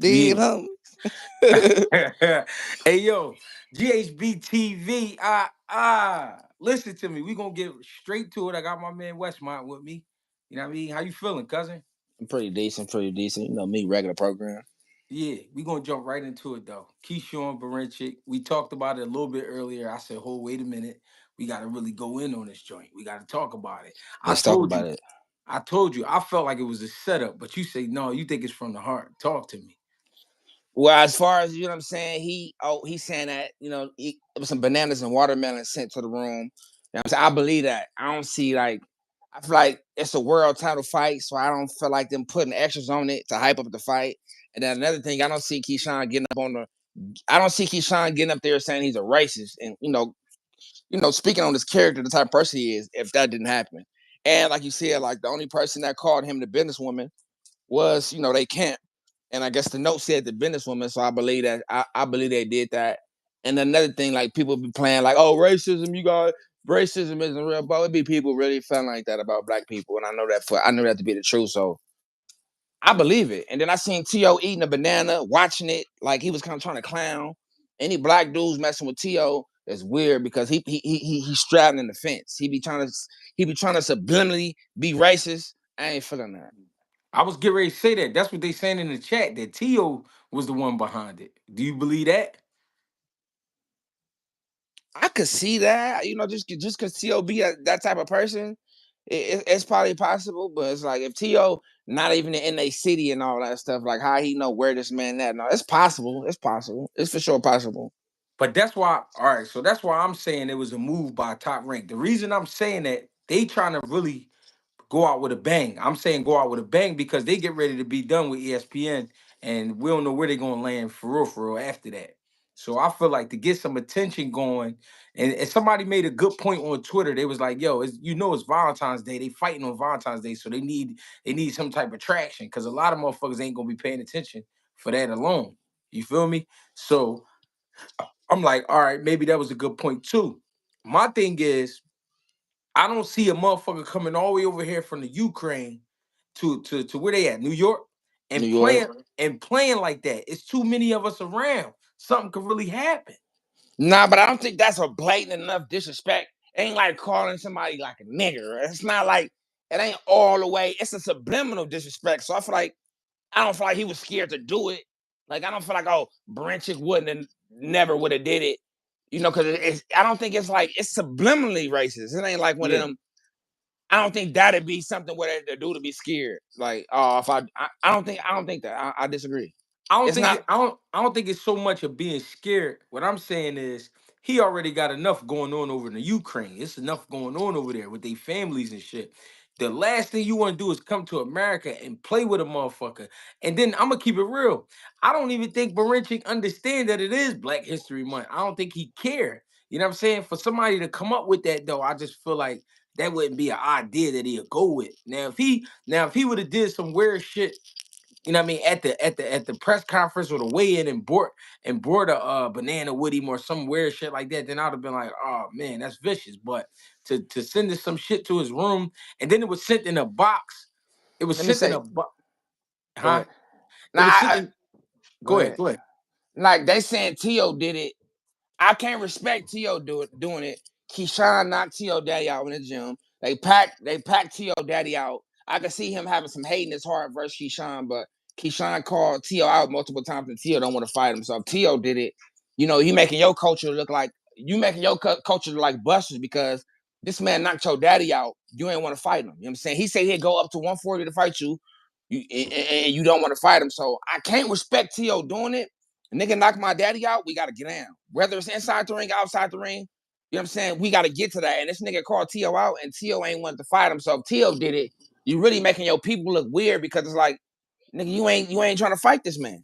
Did Yeah. him? Hey yo, GHB TV. Listen to me. We gonna get straight to it. I got my man Westmont with me. You know what I mean? How you feeling, cousin? I'm pretty decent, pretty decent. You know me, regular program. Yeah, we gonna jump right into it though. Keyshawn Berinchyk. We talked about it a little bit earlier. I said, "Hold, wait a minute. We gotta really go in on this joint. We gotta talk about it." I Let's talk told about you, it. I told you, I felt like it was a setup, but you say no. You think it's from the heart. Talk to me. Well, as far as you know what I'm saying, he's saying that, it was some bananas and watermelon sent to the room. You know what I'm saying? I believe that. I don't see like I feel like it's a world title fight, so I don't feel like them putting extras on it to hype up the fight. And then another thing, I don't see Keyshawn getting up there saying he's a racist and speaking on his character, the type of person he is, if that didn't happen. And like you said, like the only person that called him the businesswoman was, they camp. And I guess the note said the businesswoman, so I believe they did that. And another thing, like people be playing like, oh, racism isn't real, but it be people really feeling like that about black people. And I know that to be the truth. So I believe it. And then I seen T.O. eating a banana, watching it, like he was kind of trying to clown. Any black dudes messing with T.O. is weird because he's straddling the fence. He be trying to subliminally be racist. I ain't feeling that. I was getting ready to say that. That's what they saying in the chat. That Tio was the one behind it. Do you believe that? I could see that, just because T.O. be that type of person, it's probably possible. But it's like if T.O. not even in a city and all that stuff, like how he know where this man at? No, it's possible. It's possible. It's for sure possible. But that's why, all right, so that's why I'm saying it was a move by Top Rank. The reason I'm saying that they trying to really go out with a bang. I'm saying go out with a bang because they get ready to be done with ESPN and we don't know where they're gonna land for real after that. So I feel like to get some attention going, and somebody made a good point on Twitter. They was like, "Yo, it's Valentine's Day. They fighting on Valentine's Day, so they need some type of traction because a lot of motherfuckers ain't gonna be paying attention for that alone. You feel me? So I'm like, all right, maybe that was a good point too. My thing is, I don't see a motherfucker coming all the way over here from the Ukraine to where they at, New York, New and York. playing like that. It's too many of us around. Something could really happen. Nah, but I don't think that's a blatant enough disrespect. It ain't like calling somebody like a nigger. It's not like it ain't all the way. It's a subliminal disrespect. So I don't feel like he was scared to do it. Like I don't feel like Berinchyk wouldn't and never would have did it. Because I don't think it's like it's subliminally racist. It ain't like one of Yeah. them. I don't think that'd be something where the dude to be scared. Like, oh, if I don't think that. I disagree. It's not. I don't think it's so much of being scared. What I'm saying is he already got enough going on over in the Ukraine. It's enough going on over there with their families and shit. The last thing you want to do is come to America and play with a motherfucker. And then I'm gonna keep it real. I don't even think Berinchyk understand that it is Black History Month. I don't think he care. You know what I'm saying? For somebody to come up with that though, I just feel like that wouldn't be an idea that he'll go with. Now if he would have did some weird shit, you know what I mean, at the press conference or the weigh-in and brought a banana with him or some weird shit like that, then I'd have been like, oh man, that's vicious. But to send us some shit to his room and then it was sent in a box. It was Let me sent in say. a box, Go huh? ahead. It Now, was sent in. go Go ahead, ahead. go ahead. Like they saying T.O. did it. I can't respect T.O. doing it. Keyshawn knocked T.O. daddy out in the gym. They packed T.O. daddy out. I could see him having some hate in his heart versus Keyshawn, but Keyshawn called T.O. out multiple times and T.O. don't want to fight him. So if T.O. did it, you making your culture look like you making your culture look like busters because this man knocked your daddy out. You ain't want to fight him. You know what I'm saying? He said he'd go up to 140 to fight you. And you don't want to fight him. So I can't respect T.O. doing it. A nigga knock my daddy out, we gotta get down. Whether it's inside the ring, outside the ring, you know what I'm saying? We gotta get to that. And this nigga called T.O. out, and T.O. ain't wanting to fight him. So if T.O. did it, you really making your people look weird because it's like, nigga, you ain't trying to fight this man.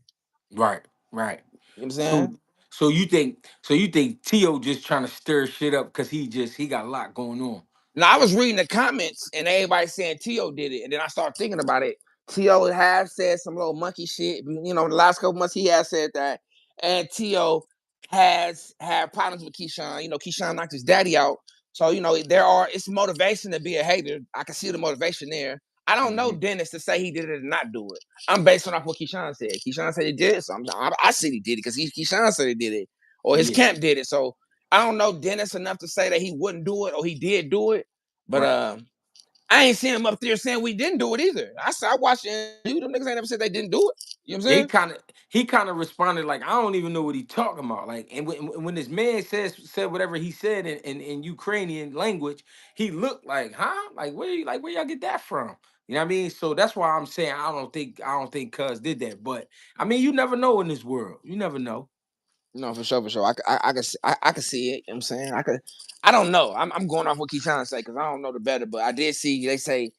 Right, right. You know what I'm So saying? so you think Tio just trying to stir shit up because he got a lot going on. Now I was reading the comments and everybody saying T.O. did it, and then I started thinking about it. T.O. has said some little monkey shit. The last couple months he has said that, and T.O. has had problems with Keyshawn. Keyshawn knocked his daddy out, so it's motivation to be a hater. I can see the motivation there. I don't know Hmm. Dennis to say he did it or not do it. I'm basing off what Keyshawn said. Keyshawn said he did it, so I said he did it because Keyshawn said he did it, or his Yeah, camp did it. So I don't know Dennis enough to say that he wouldn't do it or he did do it. But right. I ain't seeing him up there saying we didn't do it either. I watched you. Them niggas ain't never said they didn't do it. You know what I'm Yeah, saying? he kind of responded like I don't even know what he talking about. Like, and when this man said whatever he said in Ukrainian language, he looked like, huh? Like where y'all get that from? You know what I mean? So that's why I'm saying I don't think Cuz did that. But I mean, you never know in this world. You never know. No, for sure, for sure. I can see it. You know what I'm saying? I don't know. I'm going off what Keyshawn say because I don't know the better. But I did see they say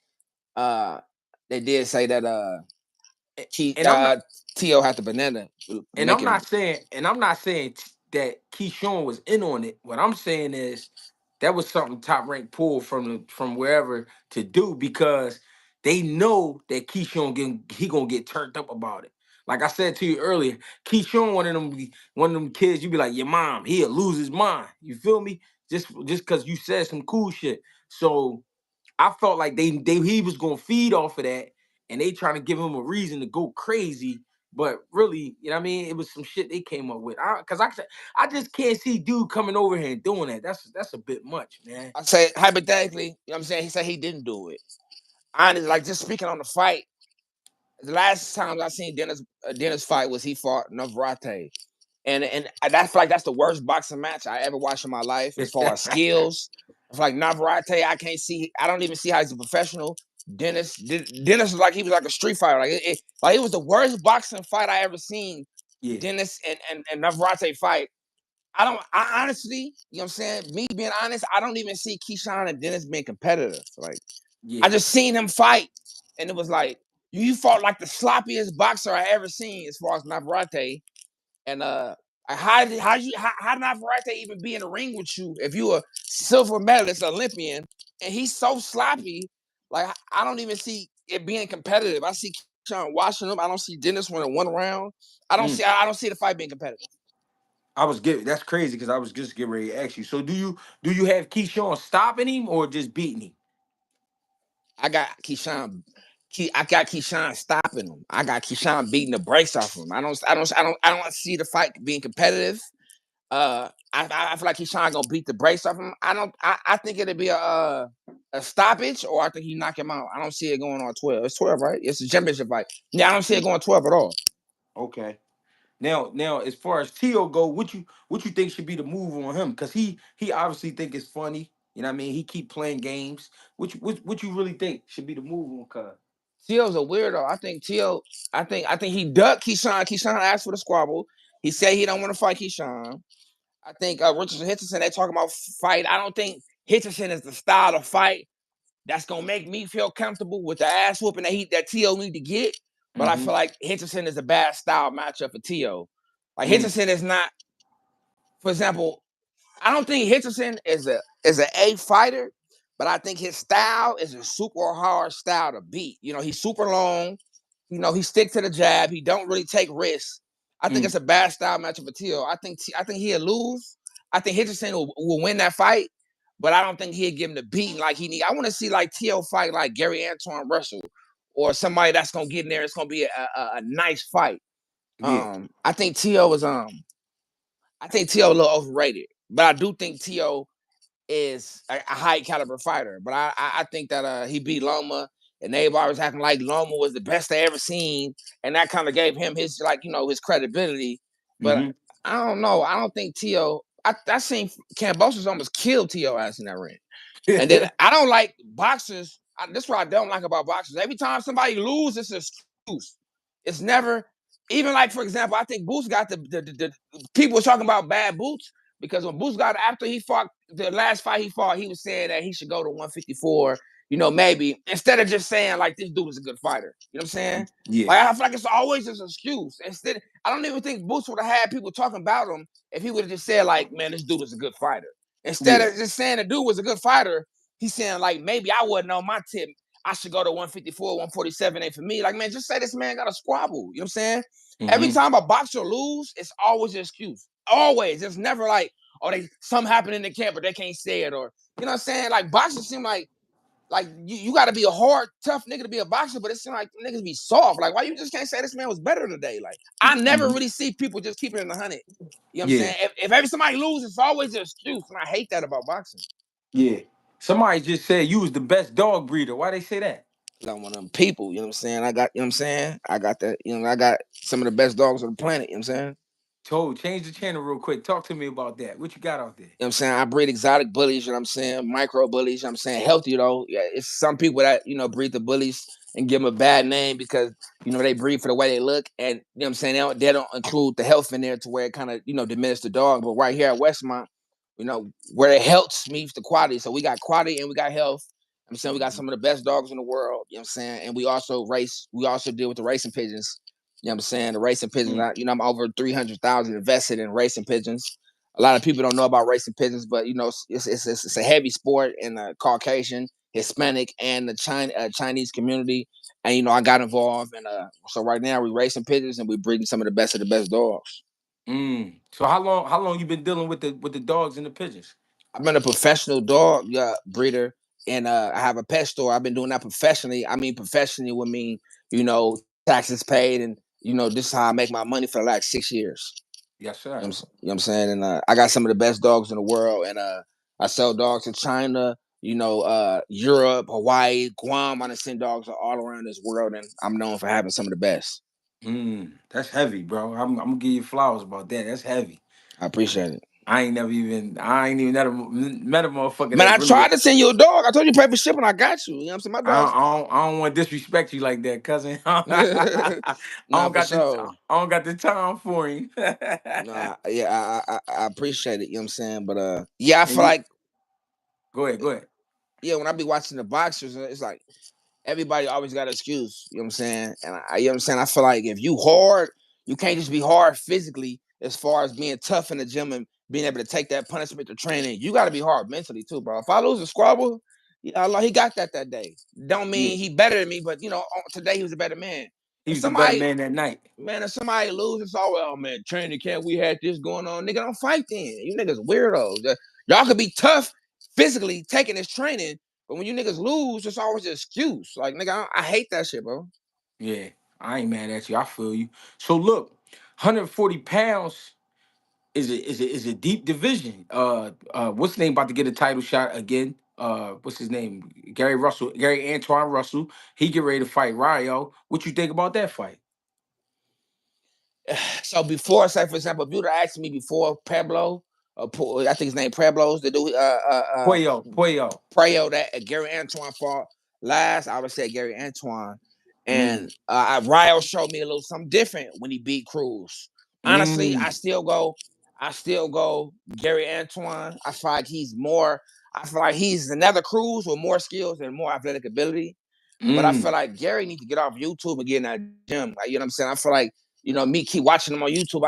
uh they did say that A- Key And I'm not T.O. had the banana and I'm making. not saying that Keyshawn was in on it. What I'm saying is that was something top rank pulled from wherever to do because they know that he gonna get turned up about it. Like I said to you earlier, Keyshawn one of them kids. You be like, your mom, he'll lose his mind. You feel me? Just because you said some cool shit. So I felt like they he was gonna feed off of that, and they trying to give him a reason to go crazy. But really, you know what I mean? It was some shit they came up with. I just can't see dude coming over here and doing that. That's a bit much, man. I say hypothetically, you know what I'm saying? He said he didn't do it. Honestly, like just speaking on the fight, the last time I seen Dennis fight was he fought Navarrete. And I feel like that's the worst boxing match I ever watched in my life as far as skills. I feel like Navarrete, I can't see. I don't even see how he's a professional. Dennis is like he was like a street fighter. Like it was the worst boxing fight I ever seen. Yeah, Dennis and Navarrete fight. I honestly, you know what I'm saying? Me being honest, I don't even see Keyshawn and Dennis being competitive. Like I yeah, just seen him fight, and it was like you fought like the sloppiest boxer I ever seen as far as Navarrete. And how Navarrete even be in the ring with you if you a silver medalist Olympian and he's so sloppy? Like I don't even see it being competitive. I see Keyshawn watching him. I don't see Dennis winning one round. mm. I don't see the fight being competitive. That's crazy because I was just getting ready to ask you. So do you have Keyshawn stopping him or just beating him? I got Keyshawn. I got Keyshawn stopping him. I got Keyshawn beating the brakes off him. I don't see the fight being competitive. I feel like Keyshawn gonna beat the brakes off him. I think it'll be a stoppage, or I think he knock him out. I don't see it going on 12. It's 12, right? It's a championship fight. Yeah, I don't see it Mm. going 12 at all. Okay. Now, as far as Tio go, what you think should be the move on him? Because he obviously think it's funny. You know what I mean? He keep playing games. What you really think should be the move on Cuz? Tio's a weirdo. I think Tio. I think he ducked Keyshawn. Keyshawn asked for the squabble. He said he don't want to fight Keyshawn. I think Richardson Hitchison, they talking about fight. I don't think Hitchison is the style of fight that's gonna make me feel comfortable with the ass whooping that T.O. need to get. But I Mm-hmm. feel like Hitchison is a bad style matchup for T.O. Like Mm. Hitchison is not, for example, I don't think Hitchison is a fighter, but I think his style is a super hard style to beat. You know, he's super long. You know, he stick to the jab. He don't really take risks. I think Mm. it's a bad style matchup for Tio. I think he'll lose. I think Hitchison will win that fight, but I don't think he'll give him the beating like he need. I want to see like Tio fight like Gary Antoine Russell or somebody that's gonna get in there. It's gonna be a nice fight. Yeah. I think Tio is I think T.O. a little overrated, but I do think T.O. is a high caliber fighter. But I think that he beat Loma, and everybody was acting like Loma was the best they ever seen, and that kind of gave him his his credibility. But Mm-hmm. I don't know. I don't think T.O. I seen Cambosos almost killed T.O. ass in that ring. And then I don't like boxers. This is what I don't like about boxers. Every time somebody loses, it's an excuse. It's never, even like, for example, I think Boots got the people were talking about bad Boots because when Boots got, after he fought, the last fight he fought, he was saying that he should go to 154, maybe, instead of just saying, like, this dude is a good fighter. You know what I'm saying? Yeah. Like, I feel like it's always just an excuse. Instead, I don't even think Boots would have had people talking about him if he would have just said, like, man, this dude is a good fighter. Instead Yeah. of just saying the dude was a good fighter, he's saying like maybe I wasn't on my tip. I should go to 154, 147 ain't for me. Like, man, just say this man got a squabble. You know what I'm saying? Every Mm-hmm. time a boxer lose, it's always an excuse. Always. It's never like, oh, they something happened in the camp, but they can't say it. Or, you know what I'm saying? Like boxers seem like like you got to be a hard, tough nigga to be a boxer, but it seems like niggas be soft. Like, why you just can't say this man was better today? Like, I never Mhm. really see people just keep it in the 100. You know what I'm Yeah, saying? If every somebody loses, it's always an excuse, and I hate that about boxing. yeah. Somebody just said you was the best dog breeder. Why they say that? Like one of them people, you know what I'm saying? I got, you know what I'm saying? I got that, I got some of the best dogs on the planet, you know what I'm saying? Told, change the channel real quick. Talk to me about that. What you got out there? You know what I'm saying? I breed exotic bullies, you know what I'm saying? Micro bullies, you know what I'm saying? Healthy though. Yeah, it's some people that, breed the bullies and give them a bad name because, they breed for the way they look. And, you know what I'm saying? They don't include the health in there to where it kind of, diminish the dog. But right here at Westmont, where the health meets the quality. So we got quality and we got health. I'm saying we got Mhm. some of the best dogs in the world, you know what I'm saying? And we also deal with the racing pigeons. You know what I'm saying? The racing pigeons, Mm. I'm over 300,000 invested in racing pigeons. A lot of people don't know about racing pigeons, but it's a heavy sport in the Caucasian, Hispanic, and the Chinese community. And I got involved, and so right now we racing pigeons and we breeding some of the best dogs. Mm. So how long you been dealing with the dogs and the pigeons? I've been a professional dog breeder, and I have a pet store. I've been doing that professionally. I mean, professionally would mean taxes paid, and this is how I make my money for the last 6 years. Yes, You know, sir. what I'm saying? And I got some of the best dogs in the world. And I sell dogs in China, Europe, Hawaii, Guam. I done send dogs all around this world. And I'm known for having some of the best. That's heavy, bro. I'm gonna give you flowers about that. That's heavy. I appreciate it. I ain't even met a motherfucker Man, that I really. tried to send you a dog. I told you to pay for shipping. I got you. You know what I'm saying? My I don't, dogs. I don't, I don't want to disrespect you like that, cousin. I Nah, don't for got the sure. I don't got the time for him. Nah, yeah, I appreciate it. You know what I'm saying? But yeah, I And feel you like, go ahead, go ahead. yeah, when I be watching the boxers, it's like, everybody always got an excuse. You know what I'm saying? And you know what I'm saying? I feel like if you hard, you can't just be hard physically as far as being tough in the gym and being able to take that punishment to training. You got to be hard mentally too, bro. If I lose a squabble, yeah, Allah, he got that day. Don't Yeah, mean he better than me, but today he was a better man. he If was the better somebody, man that night. man, if somebody loses, it's all well, man, training camp, we had this going on. Nigga, don't fight then. You niggas weirdos. Y'all could be tough physically taking this training, but when you niggas lose, it's always an excuse. Like, nigga, I hate that shit, bro. Yeah, I ain't mad at you. I feel you. So look, 140 pounds is a deep division. What's his name about to get a title shot again? What's his name? Gary Antoine Russell. He get ready to fight Ryo. What you think about that fight? So before, say for example, if you'd have asked me before Pablo, I think his name Pablo's the dude, Puyo. Preo that Gary Antoine fought last, I would say Gary Antoine. Mm. And Ryo showed me a little something different when he beat Cruz. Honestly, Mm. I still go Gary Antoine. I feel like he's another Cruz with more skills and more athletic ability. But I feel Mm. like Gary needs to get off YouTube and get in that gym. Like, you know what I'm saying? I feel like, me keep watching him on YouTube.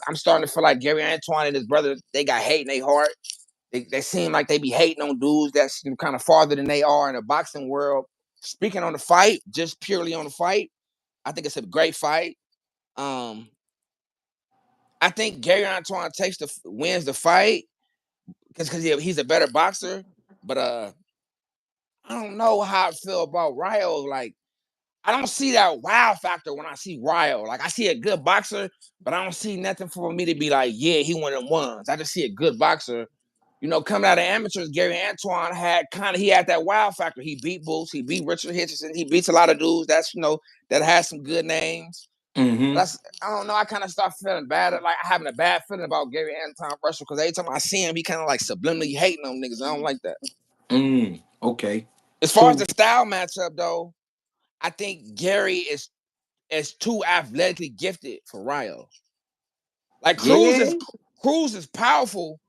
I'm starting to feel like Gary Antoine and his brother, they got hate in their heart. They seem like they be hating on dudes that's kind of farther than they are in the boxing world. Speaking on the fight, just purely on the fight, I think it's a great fight. Um, I think Gary Antoine wins the fight because he's a better boxer. But I don't know how I feel about Ryo. Like, I don't see that wow factor when I see Ryo. Like, I see a good boxer, but I don't see nothing for me to be like, yeah, he one of them ones. I just see a good boxer. Coming out of amateurs, Gary Antoine he had that wow factor. He beat Boots, he beat Richard Hitchison, he beats a lot of dudes that has some good names. Mm-hmm. But I don't know. I kind of start feeling bad, like having a bad feeling about Gary Antoine Russell because every time I see him, he kind of like subliminally hating on niggas. I don't like that. Mm. Okay. As far as So the style matchup, though, I think Gary is too athletically gifted for Ryo. Like yeah. Cruz is powerful.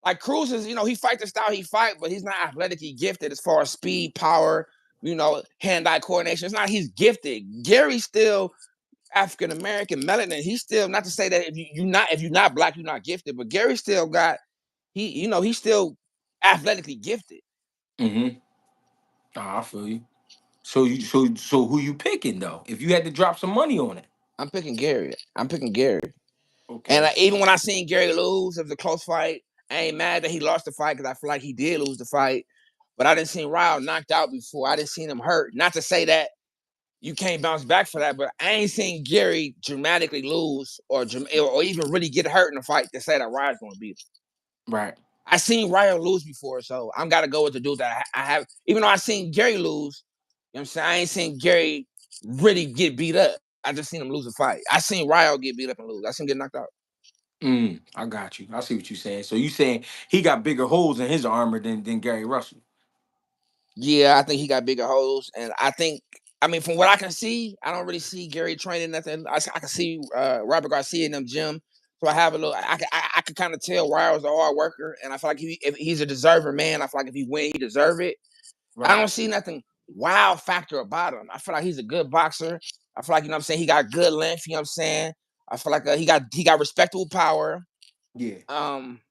Like Cruz is, he fight the style he fight, but he's not athletically gifted as far as speed, power, hand-eye coordination. It's not he's gifted. Gary's still African American melanin. He's still not to say that if you're not black, you're not gifted, but Gary still got he's still athletically gifted. Mm-hmm. I feel you. So who you picking though? If you had to drop some money on it. I'm picking Gary. I'm picking Gary. And Okay. even when I seen Gary lose, it was a close fight. I ain't mad that he lost the fight because I feel like he did lose the fight. but I didn't see Ryle knocked out before. I didn't see him hurt. Not to say that you can't bounce back for that, but I ain't seen Gary dramatically lose or even really get hurt in a fight to say that Ryle's going to beat him. Right. I seen Ryle lose before, so I'm got to go with the dude that I have. Even though I seen Gary lose, you know what I'm saying? I ain't seen Gary really get beat up. I just seen him lose a fight. I seen Ryle get beat up and lose. I seen him get knocked out. I got you. I see what you're saying. So you saying he got bigger holes in his armor than Gary Russell? Yeah, I think he got bigger holes, and I mean, from what I can see, I don't really see Gary training nothing. I can see Robert Garcia in them gym, so I have a little. I can kind of tell Ryle's a hard worker, and I feel like if he's a deserver man, I feel like if he win, he deserve it. I Right. don't see nothing wow factor about him. I feel like he's a good boxer. I feel like you know what I'm saying. He got good length. You know what I'm saying. I feel like he got respectable power. Yeah. Um,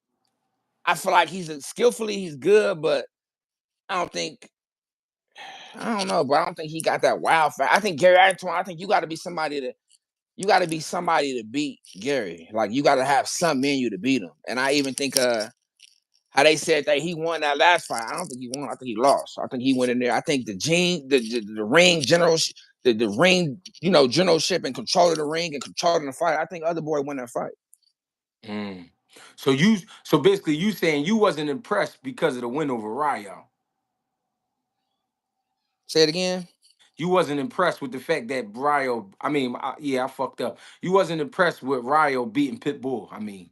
I feel like skillfully he's good, but I don't think I don't know, but I don't think he got that wow factor. I think Gary Antoine. I think you got to be somebody to beat Gary. Like you got to have some menu to beat him. And I even think how they said that he won that last fight. I don't think he won. I think he lost. I think he went in there. I think the ring general, the ring, generalship and control of the ring and controlling the fight. I think other boy won that fight. Mm. So basically you saying you wasn't impressed because of the win over Ryo. Say it again. You wasn't impressed with the fact that Ryo. I mean, yeah, I fucked up. You wasn't impressed with Ryo beating Pitbull. I mean,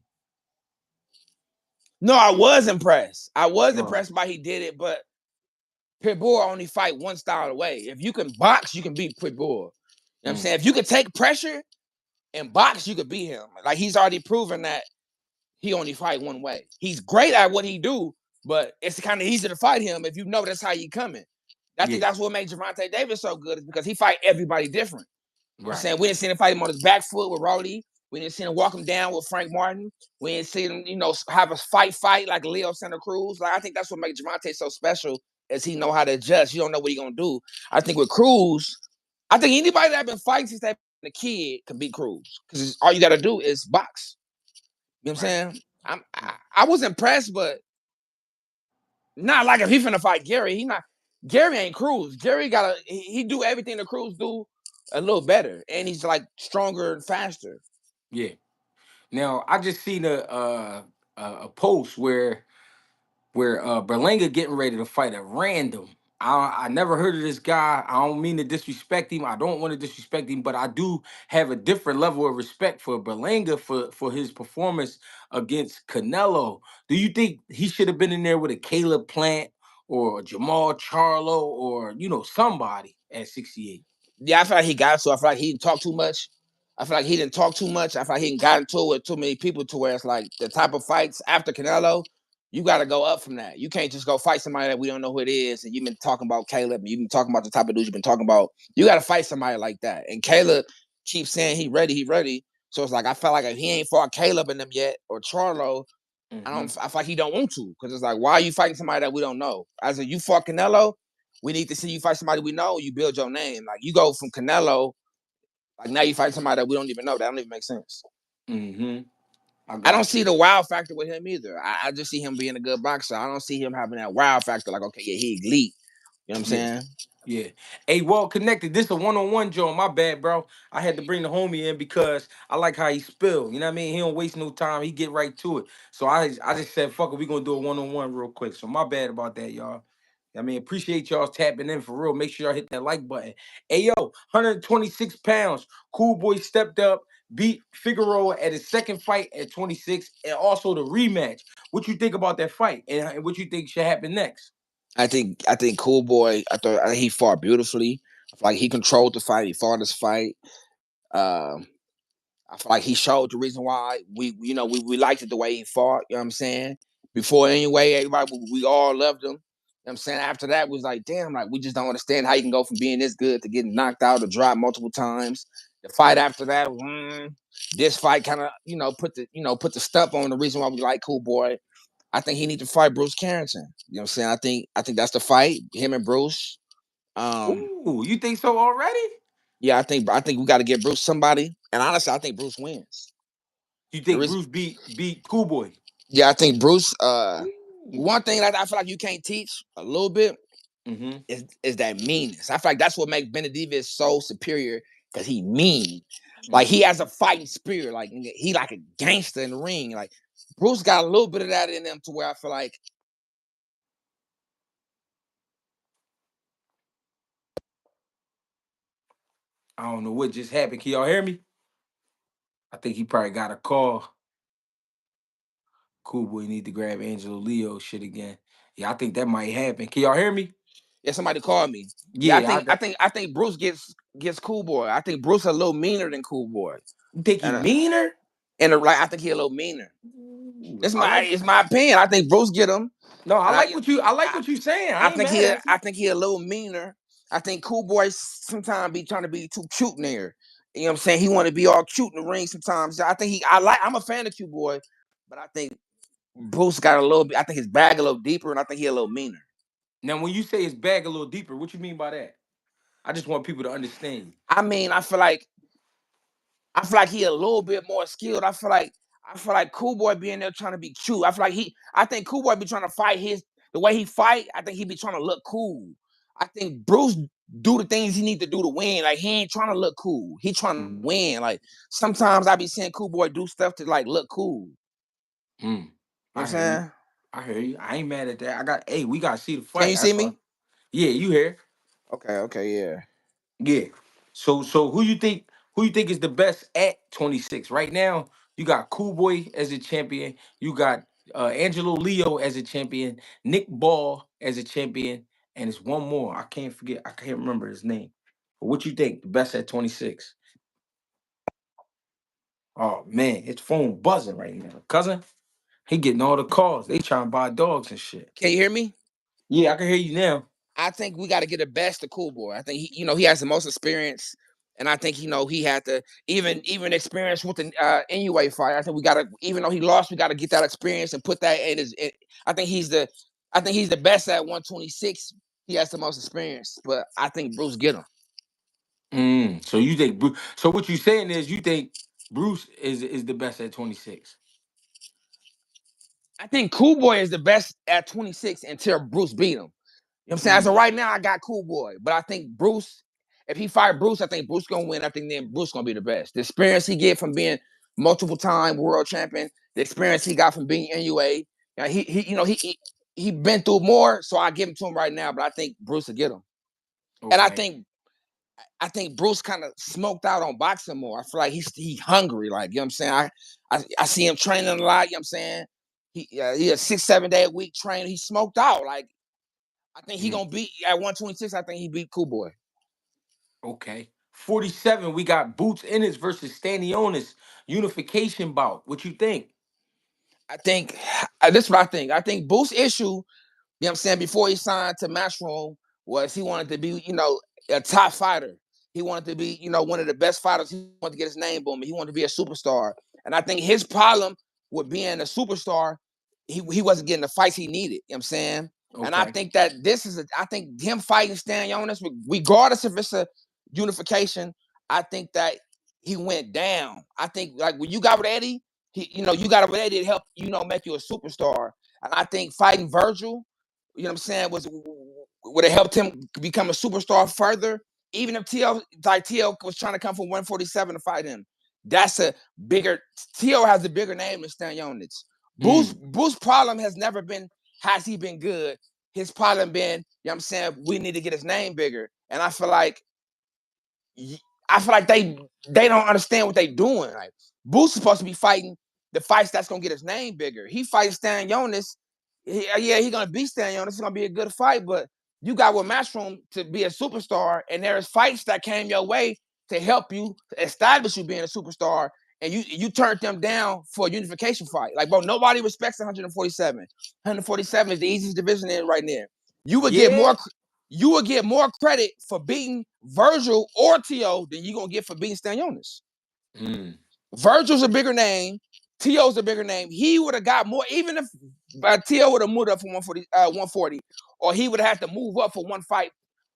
No, I was impressed. I was uh, impressed by he did it, but Pitbull only fight one style away. If you can box, you can beat Pitbull. You know what I'm mm, saying? If you can take pressure and box, you could beat him. Like he's already proven that he only fight one way. He's great at what he do, but it's kind of easy to fight him if you know that's how you coming. I think yeah, that's what made Gervonta Davis so good is because he fight everybody different. You know what I'm right, saying? We didn't see him fight him on his back foot with Roddy. We didn't see him walk him down with Frank Martin. We didn't see him, have a fight like Leo Santa Cruz. Like I think that's what makes Gervonta so special is he know how to adjust. You don't know what he gonna do. I think with Cruz, I think anybody that been fighting since they've been a kid can beat Cruz because all you got to do is box. You know what I'm right, saying? I was impressed, but not like if he finna fight Gary. He not Gary ain't Cruz. Gary he do everything the Cruz do a little better, and he's like stronger and faster. yeah. Now I just seen a post where Berlanga getting ready to fight a random. I never heard of this guy. I don't mean to disrespect him. I don't want to disrespect him, but I do have a different level of respect for Berlanga for his performance against Canelo. Do you think he should have been in there with a Caleb Plant or a Jamal Charlo or somebody at 68? Yeah, I feel like he got to. I feel like he didn't talk too much. I feel like he didn't talk too much. I feel like he got into it with too many people to where it's like the type of fights after Canelo, you got to go up from that. You can't just go fight somebody that we don't know who it is. And you've been talking about Caleb and you've been talking about the type of dudes you've been talking about. You got to fight somebody like that. And Caleb keeps saying he ready, he ready. So it's like I felt like if he ain't fought Caleb in them yet or Charlo, Mm-hmm. I feel like he don't want to because it's like why are you fighting somebody that we don't know? As if you fought Canelo, we need to see you fight somebody we know. You build your name. Like you go from Canelo, like now you fight somebody that we don't even know. That don't even make sense. Mm-hmm. I I don't got see you. the wow factor with him either. I just see him being a good boxer. I don't see him having that wow factor. Like okay, yeah, he elite. You know what I'm Yeah. saying? Yeah. Hey, well connected. This a one-on-one, Joe. My bad, bro. I had to bring the homie in because I like how he spill. You know what I mean? He don't waste no time. He get right to it. So I just said, fuck it, we gonna do a one-on-one real quick. So my bad about that, y'all. I mean, appreciate y'all tapping in for real. Make sure y'all hit that like button. Hey, yo, 126 pounds. Cool Boy stepped up, beat Figueroa at his second fight at 26, and also the rematch. What you think about that fight, and what you think should happen next? I think Cool Boy. I think he fought beautifully. I feel like he controlled the fight. He fought his fight. Um, I feel like he showed the reason why we liked it the way he fought. You know what I'm saying? Before anyway, everybody we all loved him. You know what I'm saying? After that, was like, damn, like we just don't understand how you can go from being this good to getting knocked out or dropped multiple times. The fight after that, this fight kind of put the stump on the reason why we like Cool Boy. I think he need to fight Bruce Carrington. You know what I'm saying? I think that's the fight. Him and Bruce. Um, Ooh, you think so already? yeah, I think we got to get Bruce somebody. And honestly, I think Bruce wins. You The think reason Bruce beat Cool Boy? Yeah, I think Bruce. one thing that I feel like you can't teach a little bit Mm-hmm. is that meanness. I feel like that's what makes Benavidez so superior because he mean. Like he Mm. has a fighting spirit. Like he like a gangster in the ring. Like Bruce got a little bit of that in him to where I feel like I don't know what just happened. Can y'all hear me? I think he probably got a call. Cool boy need to grab Angelo Leo shit again. Yeah, I think that might happen. Can y'all hear me? yeah, somebody called me. Yeah, Yeah, I got. I think Bruce gets Cool Boy. I think Bruce a little meaner than Cool Boy. You think he And meaner? like I think he a little meaner. Ooh, I like. It's my opinion. I think Bruce get him. No, I And like what you. I like I what you saying. I ain't mad at I you. think he a little meaner. I think Cool Boy sometimes be trying to be too cute in there. You know what I'm saying? He want to be all cute in the ring sometimes. I think I'm a fan of Cool Boy, but I think Bruce got a little bit. I think his bag a little deeper, and I think he a little meaner. Now, when you say his bag a little deeper, what you mean by that? I just want people to understand you. I mean, I feel like he a little bit more skilled. I feel like Cool Boy being there trying to be cute. I think Cool Boy be trying to fight the way he fight. I think he be trying to look cool. I think Bruce do the things he need to do to win. Like he ain't trying to look cool. He trying to Mm, win. Like sometimes I be seeing Cool Boy do stuff to like look cool. mm. You know I what hear you. I'm saying? I hear you. I ain't mad at that. I got. Hey, we gotta see the Can fight. you see That's all. me? Yeah, you here? Okay, yeah. Yeah. So who you think is the best at 26 right now? You got Cool Boy as a champion. You got Angelo Leo as a champion. Nick Ball as a champion, and it's one more. I can't forget. I can't remember his name. But what you think the best at 26? Oh man, his phone buzzing right now, cousin. He getting all the calls. They trying to buy dogs and shit. Can you hear me? Yeah, I can hear you now. I think we got to get the best of Cool Boy. I think he has the most experience, and I think he had to even experience with the NUA fight. I think we got to, even though he lost, we got to get that experience and put that in his. I think he's the best at 126. He has the most experience, but I think Bruce get him. So you think Bruce? So what you saying is you think Bruce is the best at 26? I think Cool Boy is the best at 26 until Bruce beat him. You know what I'm saying? As of right now, I got Cool Boy, but I think Bruce, if he fight Bruce, I think Bruce gonna win. I think then Bruce gonna be the best. The experience he get from being multiple time world champion, the experience he got from being NUA, he been through more, so I give him to him right now. But I think Bruce will get him, and Okay. I think Bruce kind of smoked out on boxing more. I feel like he hungry, like you know what I'm saying. I see him training a lot. You know what I'm saying. He a 6 7 day a week trainer. He smoked out like. I think he Mm, gonna beat at 126. I think he beat Cool Boy. okay. 47. We got Boots Ennis versus Stanionis unification bout. What you think? I think this is what I think. I think Boo's issue, you know what I'm saying, before he signed to Matchroom was he wanted to be, a top fighter. He wanted to be, one of the best fighters. He wanted to get his name booming. He wanted to be a superstar. And I think his problem with being a superstar, he wasn't getting the fights he needed. You know what I'm saying? And I Okay. think that I think him fighting Stan Jonas, regardless if it's a unification, I think that he went down. I think like when you got with Eddie, you got with Eddie to help, make you a superstar. And I think fighting Virgil, you know what I'm saying, would have helped him become a superstar further. Even if TL was trying to come from 147 to fight him, that's a bigger TL has a bigger name than Stan Jonas. Mm, Bruce problem has never been has he been good. His problem been, what I'm saying, we need to get his name bigger. And I feel like they don't understand what they doing. Like Boots is supposed to be fighting the fights that's gonna get his name bigger. He fights Stan Jonas. He gonna beat Stan Jonas. It's gonna be a good fight, but you got with Matchroom to be a superstar, and there's fights that came your way to help you to establish you being a superstar, and you turned them down for a unification fight. Like, bro, nobody respects 147. 147 is the easiest division in right now. You would get yeah. more you will get more credit for beating Virgil or T.O. than you're going to get for beating Stanionis. Mm, Virgil's a bigger name. T.O.'s a bigger name. He would have got more, even if T.O. would have moved up from 140, or he would have had to move up for one fight,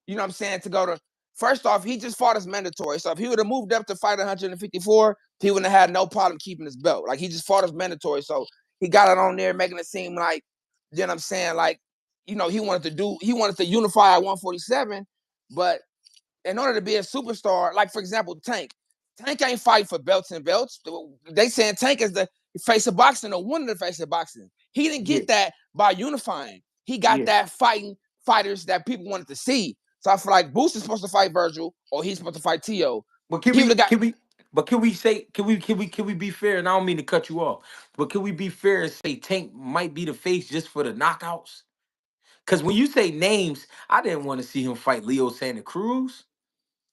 you know what I'm saying, to go to. First off, he just fought as mandatory. So if he would have moved up to fight 154, he wouldn't have had no problem keeping his belt. Like he just fought as mandatory. So he got it on there, making it seem like You know what I'm saying? Like, he wanted to unify at 147, but in order to be a superstar, like for example, Tank ain't fighting for belts and belts. They saying Tank is the face of boxing or one of the face of boxing. He didn't Yeah, get that by unifying. He got yeah. that fighting fighters that people wanted to see. So I feel like Boost is supposed to fight Virgil or he's supposed to fight Tio. But He would have got can we say can we be fair? And I don't mean to cut you off, but can we be fair and say Tank might be the face just for the knockouts? Because when you say names, I didn't want to see him fight Leo Santa Cruz.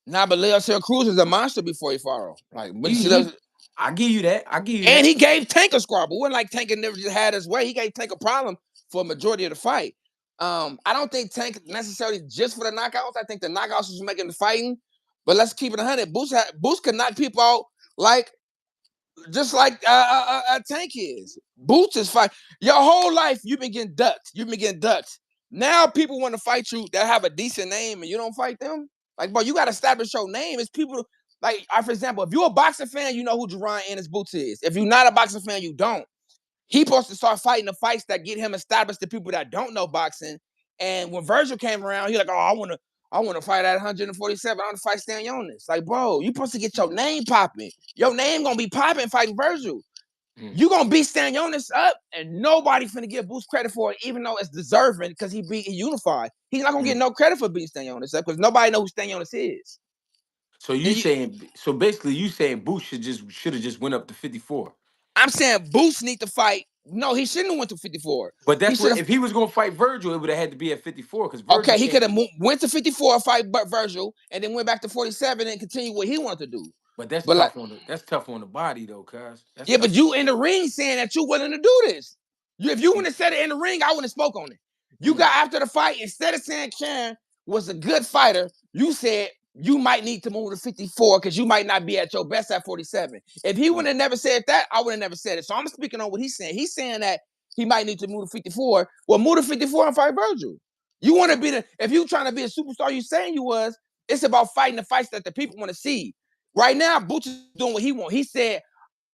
nah, but Leo Santa Cruz was a monster before he fought. Like, but you see He those, I give you that. I give you and that. he gave Tank a squabble. It wasn't like Tank had never just had his way. He gave Tank a problem for a majority of the fight. I don't think Tank necessarily just for the knockouts. I think the knockouts was making the fighting. But let's keep it 100. Boost could knock people out like just like Tank is. Boots is fight. Your whole life you've been getting ducked. You've been getting ducked. Now people want to fight you that have a decent name and you don't fight them. Like, bro, you got to establish your name. It's people like, for example, if you're a boxing fan, you know who Jerron Ennis Boots is. If you're not a boxing fan, you don't. He supposed to start fighting the fights that get him established to people that don't know boxing. And when Virgil came around, he like, oh, I want to fight at 147. I want to fight Stanionis. Like, bro, you supposed to get your name popping. Your name gonna be popping fighting Virgil. Mm, You gonna beat Stanionis up, and nobody finna give Boost credit for it, even though it's deserving because he beat Unified. He's not gonna get mm. no credit for beating Stanionis up because nobody knows who Stanionis is. So you And you, saying so basically you saying Boots should have just went up to 54. I'm saying Boost need to fight. No, he shouldn't have went to 54. But He that's should what have. if he was gonna fight Virgil, it would have had to be at 54 because Virgil Okay, he can't. could have went to 54 fight but Virgil, and then went back to 47 and continue what he wanted to do. But But like, that's tough on the body though, cuz. That's yeah, but tough. you in the ring saying that you willing to do this. If you Mm, wouldn't have said it in the ring, I wouldn't have spoke on it. You mm, got after the fight, instead of saying Karen was a good fighter, you said you might need to move to 54 because you might not be at your best at 47. If he would mm, have never said that, I would have never said it. So I'm speaking on what he's saying. He's saying that he might need to move to 54. Well, move to 54 and fight Virgil. You want to be if you trying to be a superstar, you saying you was, it's about fighting the fights that the people want to see. Right now, Butch is doing what he want. He said,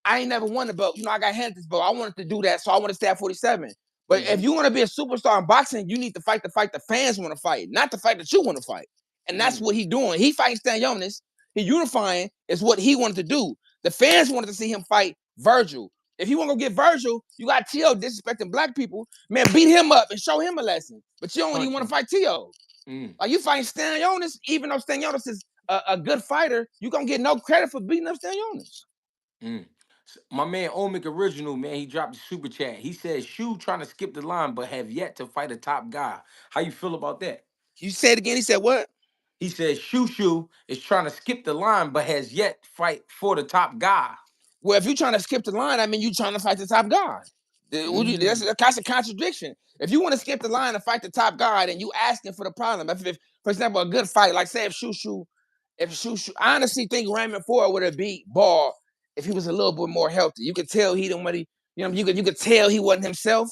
I ain't never won the belt. I got handed this belt. I wanted to do that, so I want to stay at 47. But mm-hmm, if you want to be a superstar in boxing, you need to fight the fight the fans want to fight, not the fight that you want to fight. And that's mm, what he doing. He fighting Stan Jonas. He unifying is what he wanted to do. The fans wanted to see him fight Virgil. If you want to go get Virgil, you got T.O. disrespecting black people. Man, beat him up and show him a lesson. But you don't even punch want to him. fight T.O. Mm, Like, you fighting Stan Jonas, even though Stan Jonas is a good fighter, you gonna get no credit for beating up Stan Jonas. mm. My man Omic Original, man, he dropped the super chat. He says Shu trying to skip the line, but have yet to fight a top guy. How you feel about that? You said it again. He said what? He says Shu is trying to skip the line, but has yet fight for the top guy. Well, if you're trying to skip the line, I mean, you're trying to fight the top guy. Mm, That's a contradiction. If you want to skip the line and fight the top guy, then you asking for the problem. If for example, a good fight, like say if Shushu, I honestly think Raymond Ford would have beat Ball if he was a little bit more healthy. You could tell he didn't want to, you could tell he wasn't himself.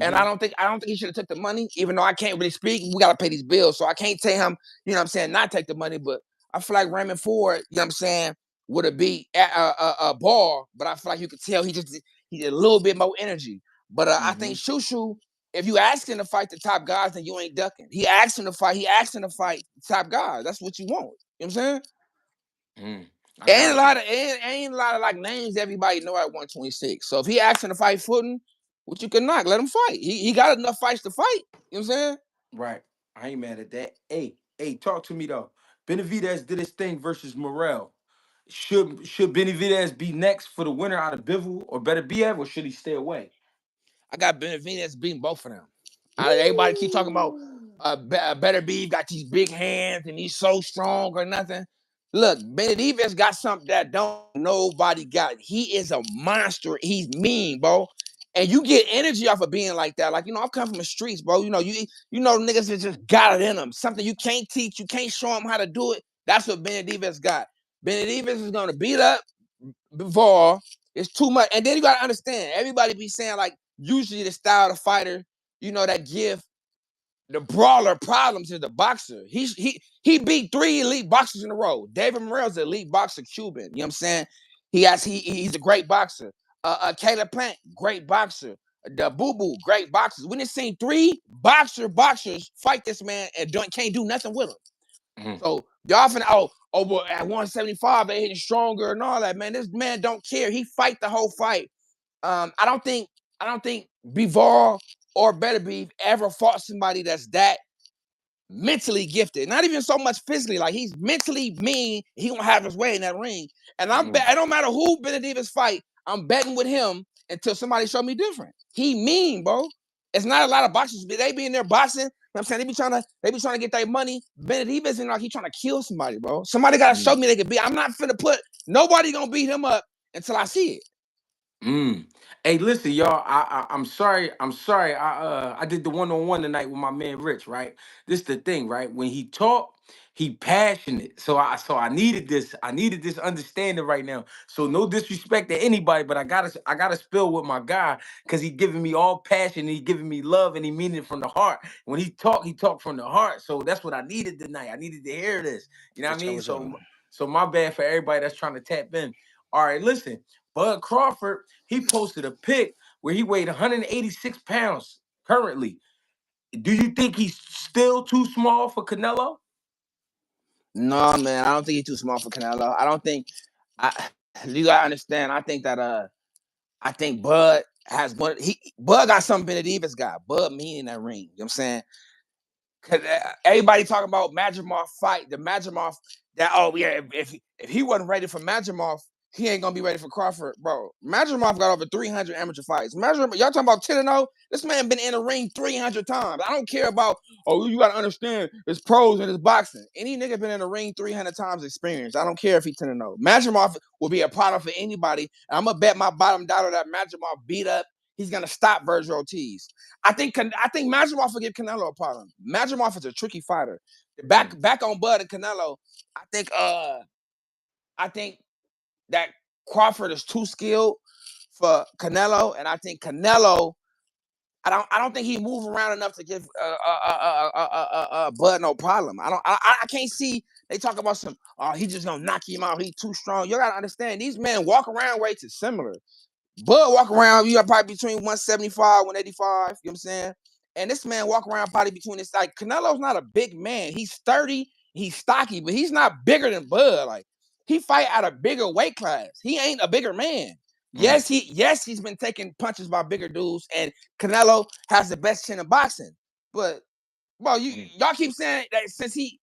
And mm-hmm, I don't think he should have took the money, even though I can't really speak. We gotta pay these bills. So I can't tell him, I'm saying, not take the money. But I feel like Raymond Ford, I'm saying, would have beat a Ball, but I feel like you could tell he did a little bit more energy. But I mm-hmm, think Shushu, if you ask him to fight the top guys, then you ain't ducking. He asked him to fight. He asked him to fight top guys. That's what you want. You know what I'm saying? mm. I Ain't a got you. lot of ain't a lot of like names everybody know at 126. So if he asking to fight Footen, what you can knock, let him fight. He got enough fights to fight. You know what I'm saying? Right. I ain't mad at that. Hey, talk to me though. Benavidez did his thing versus Morel. Should Benavidez be next for the winner out of Bivol or better Biev, or should he stay away? I got Benavidez beating both of them. Everybody keep talking about Ooh. Better Be got these big hands and he's so strong or nothing. Look, Benavidez got something that don't nobody got. He is a monster. He's mean, bro. And you get energy off of being like that. Like, I've come from the streets, bro. You know niggas that just got it in them. Something you can't teach, you can't show them how to do it. That's what Benavidez got. Benavidez is gonna beat up before it's too much. And then you gotta understand, everybody be saying like usually the style of fighter, that give the brawler problems is the boxer. He beat 3 elite boxers in a row. David Morrell's an elite boxer, Cuban. You know what I'm saying? He's a great boxer. Caleb Plant, great boxer. the Boo Boo, great boxers. We done seen 3 boxers fight this man and can't do nothing with him. Mm. So y'all finna but at 175 they hitting stronger and all that, man. This man don't care. He fight the whole fight. I don't think Bivol or Better Beef ever fought somebody that's that mentally gifted. Not even so much physically. Like, he's mentally mean. He gonna have his way in that ring. And it don't matter who Benavidez fight, I'm betting with him until somebody show me different. He mean, bro. It's not a lot of boxers. They be in there boxing. You know what I'm saying? They be trying to get their money. Benavidez isn't like he trying to kill somebody, bro. Somebody gotta show me they can beat. I'm not finna nobody gonna beat him up until I see it. Hey, listen, y'all. I'm sorry. I did the one-on-one tonight with my man Rich. Right. This the thing. Right. When he talk, he passionate. So I needed this. I needed this understanding right now. So no disrespect to anybody, but I gotta spill with my guy because he giving me all passion. And he giving me love, and he meaning it from the heart. When he talk from the heart. So that's what I needed tonight. I needed to hear this. You know what I mean? So my bad for everybody that's trying to tap in. All right, listen. Bud Crawford, he posted a pic where he weighed 186 pounds currently. Do you think he's still too small for Canelo? No, man, I don't think he's too small for Canelo. I don't think you gotta understand. I think Bud has Bud got something Benavidez got. Bud mean in that ring. You know what I'm saying? Cause everybody talking about Madrimov fight, the Madrimov that if he wasn't ready for Madrimov, he ain't gonna be ready for Crawford, bro. Madrimov got over 300 amateur fights. Madrimov, y'all talking about 10-0? This man been in the ring 300 times. I don't care about you gotta understand his pros and his boxing. Any nigga been in the ring 300 times experience. I don't care if he 10-0. Madrimov will be a problem for anybody. And I'm gonna bet my bottom dollar that Madrimov beat up. He's gonna stop Virgil Ortiz. I think Madrimov will give Canelo a problem. Madrimov is a tricky fighter. Back on Bud and Canelo, I think that Crawford is too skilled for Canelo, and I think Canelo. I don't think he move around enough to give Bud no problem. I can't see they talk about some. Oh, he just gonna knock him out. He too strong. You gotta understand these men walk around weights is similar. Bud walk around, you got probably between 175, 185, you know what I'm saying? And this man walk around probably between this, like, Canelo's not a big man. He's 30, he's stocky, but he's not bigger than Bud. Like, he fight at a bigger weight class. He ain't a bigger man. He's been taking punches by bigger dudes, and Canelo has the best chin in boxing. But well, y'all keep saying that since he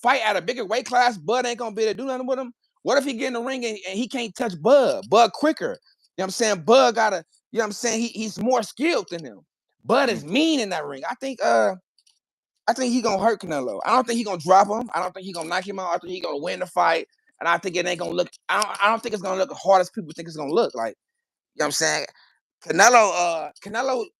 fight at a bigger weight class, Bud ain't gonna be able to do nothing with him. What if he get in the ring and he can't touch Bud? Bud quicker. You know what I'm saying? Bud gotta, you know what I'm saying? He's more skilled than him. Bud is mean in that ring. I think he gonna hurt Canelo. I don't think he gonna drop him. I don't think he gonna knock him out. I think he gonna win the fight. And I think it ain't gonna look. I don't think it's gonna look as hard as people think it's gonna look. Like, you know what I'm saying? Canelo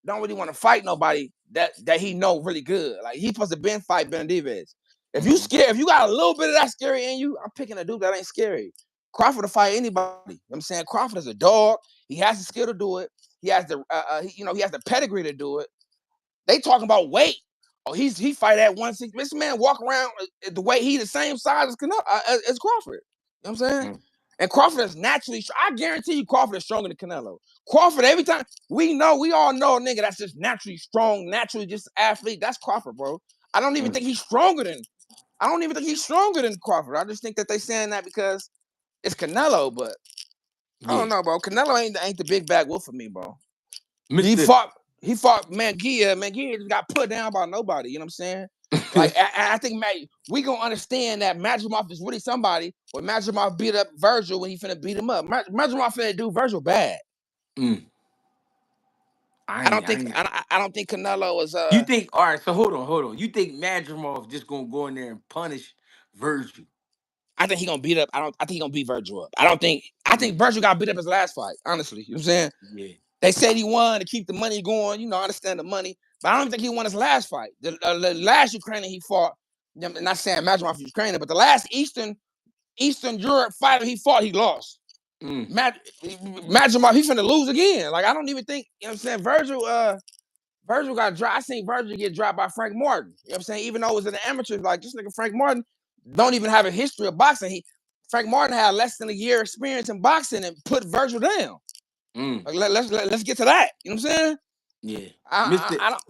don't really want to fight nobody that he know really good. Like, he supposed to been fight Benavidez. If you scared, if you got a little bit of that scary in you, I'm picking a dude that ain't scary. Crawford to fight anybody. You know what I'm saying? Crawford is a dog. He has the skill to do it. He has the he has the pedigree to do it. They talking about weight. Oh, he fight at 160. This man walk around the way he the same size as as Crawford. You know what I'm saying? And Crawford is naturally. I guarantee you, Crawford is stronger than Canelo. Crawford, every time we all know a nigga that's just naturally strong, naturally just athlete. That's Crawford, bro. I don't even think he's stronger than. I don't even think he's stronger than Crawford. I just think that they saying that because it's Canelo, but I don't know, bro. Canelo ain't the big bad wolf for me, bro. He fought Manguia. Manguia just got put down by nobody. You know what I'm saying? Like, I think we gonna understand that Madrimov is really somebody. When Madrimov beat up Virgil when he finna beat him up, Madrimov finna do Virgil bad. I don't think Canelo is. You think? All right. So hold on. You think Madrimov just gonna go in there and punish Virgil? I think he gonna beat up. I think he gonna beat Virgil up. I think Virgil got beat up his last fight. Honestly, you know what I'm saying? Yeah. They said he won to keep the money going. You know, I understand the money, but I don't think he won his last fight. The last Ukrainian he fought, I'm not saying Madrimov is Ukrainian, but the last Eastern Europe fighter he fought, he lost. Madrimov, he finna lose again. Like, I don't even think, you know what I'm saying? Virgil got dropped. I seen Virgil get dropped by Frank Martin. You know what I'm saying? Even though it was in the amateurs, like, this nigga Frank Martin don't even have a history of boxing. Frank Martin had less than a year experience in boxing and put Virgil down. Like, let's get to that. You know what I'm saying? Yeah. I, Mr. I don't.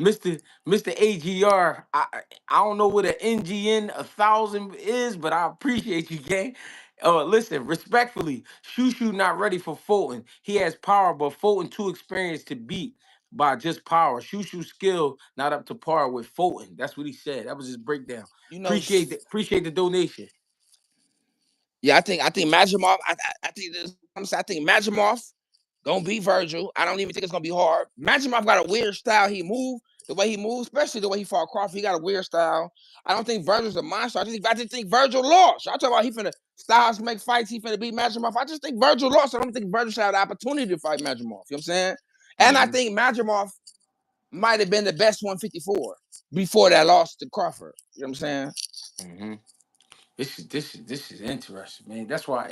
Mr. AGR, I don't know what an NGN 1,000 is, but I appreciate you, gang. Listen, respectfully, Shushu not ready for Fulton. He has power, but Fulton too experienced to beat by just power. Shushu's skill not up to par with Fulton. That's what he said. That was his breakdown. You know, Appreciate the donation. yeah, I think Majimov. I think this. I'm saying I think Majimov gonna beat Virgil. I don't even think it's gonna be hard. Majimov got a weird style. He move the way he moves, especially the way he fought Crawford. He got a weird style. I don't think Virgil's a monster. I just think Virgil lost. I talk about he finna Styles make fights. He finna beat Majimov. I just think Virgil lost. I don't think Virgil should have the opportunity to fight Majimov. You know what I'm saying? And I Hmm. think Majimov might have been the best 154 before that loss to Crawford. You know what I'm saying? Hmm. This is interesting, man. That's why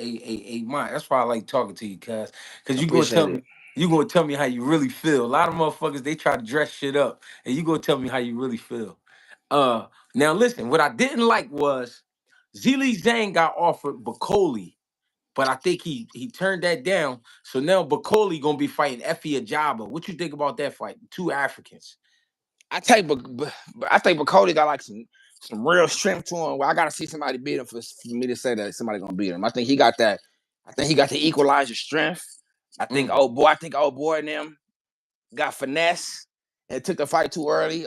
that's why I like talking to you, cause Appreciate it. you gonna tell me how you really feel. A lot of motherfuckers they try to dress shit up, and you gonna tell me how you really feel. Uh, Now listen, what I didn't like was Zili Zhang got offered Bakoli, but I think he turned that down. So now Bakoli gonna be fighting Effie Ajaba. What you think about that fight? Two Africans. I think Bacoda got like some real strength to him. Well, I gotta see somebody beat him for me to say that somebody gonna beat him. I think he got that. I think he got the equalizer strength. Mm, I think old boy and them got finesse and took the fight too early.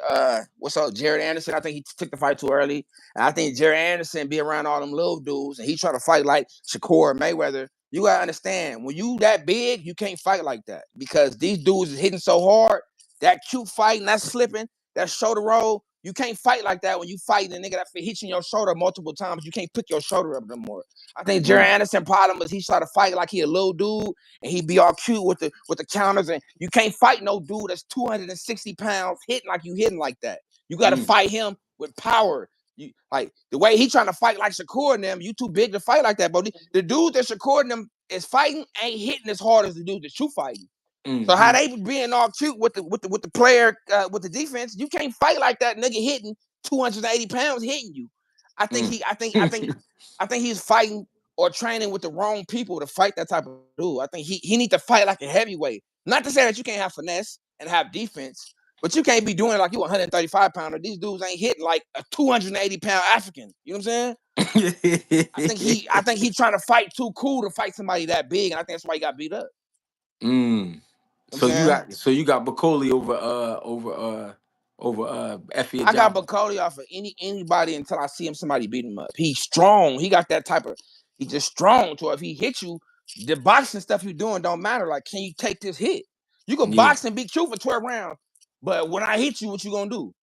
What's up, Jared Anderson? I think he took the fight too early. And I think Jared Anderson be around all them little dudes and he try to fight like Shakur Mayweather. You gotta understand when you that big, you can't fight like that because these dudes is hitting so hard. That cute fighting, that slipping, that shoulder roll. You can't fight like that when you fight a nigga that hits you in your shoulder multiple times. You can't pick your shoulder up no more. I think Jared mm, Anderson problem is he try to fight like he a little dude and he be all cute with the counters. And you can't fight no dude that's 260 pounds hitting like you hitting like that. You got to mm, fight him with power. You like the way he trying to fight like Shakur and them. You too big to fight like that, but the dude that Shakur and them is fighting ain't hitting as hard as the dude that you fighting. So how mm, they being all cute with the player with the defense, you can't fight like that nigga hitting 280 pounds hitting you. I think mm. he I think he's fighting or training with the wrong people to fight that type of dude. I think he need to fight like a heavyweight. Not to say that you can't have finesse and have defense, but you can't be doing it like you 135 pounder. These dudes ain't hitting like a 280-pound African. You know what I'm saying? I think he trying to fight too cool to fight somebody that big, and I think that's why he got beat up. Mm. You know what I'm saying? So you got Bacoli over Effie I got Ajaba. Bacardi off of anybody until I see him somebody beat him up. He's strong. He got that type of. He's just strong. So if he hits you, the boxing stuff you doing don't matter. Like, can you take this hit? You can Yeah, box and beat you for 12 rounds, but when I hit you, what you gonna do?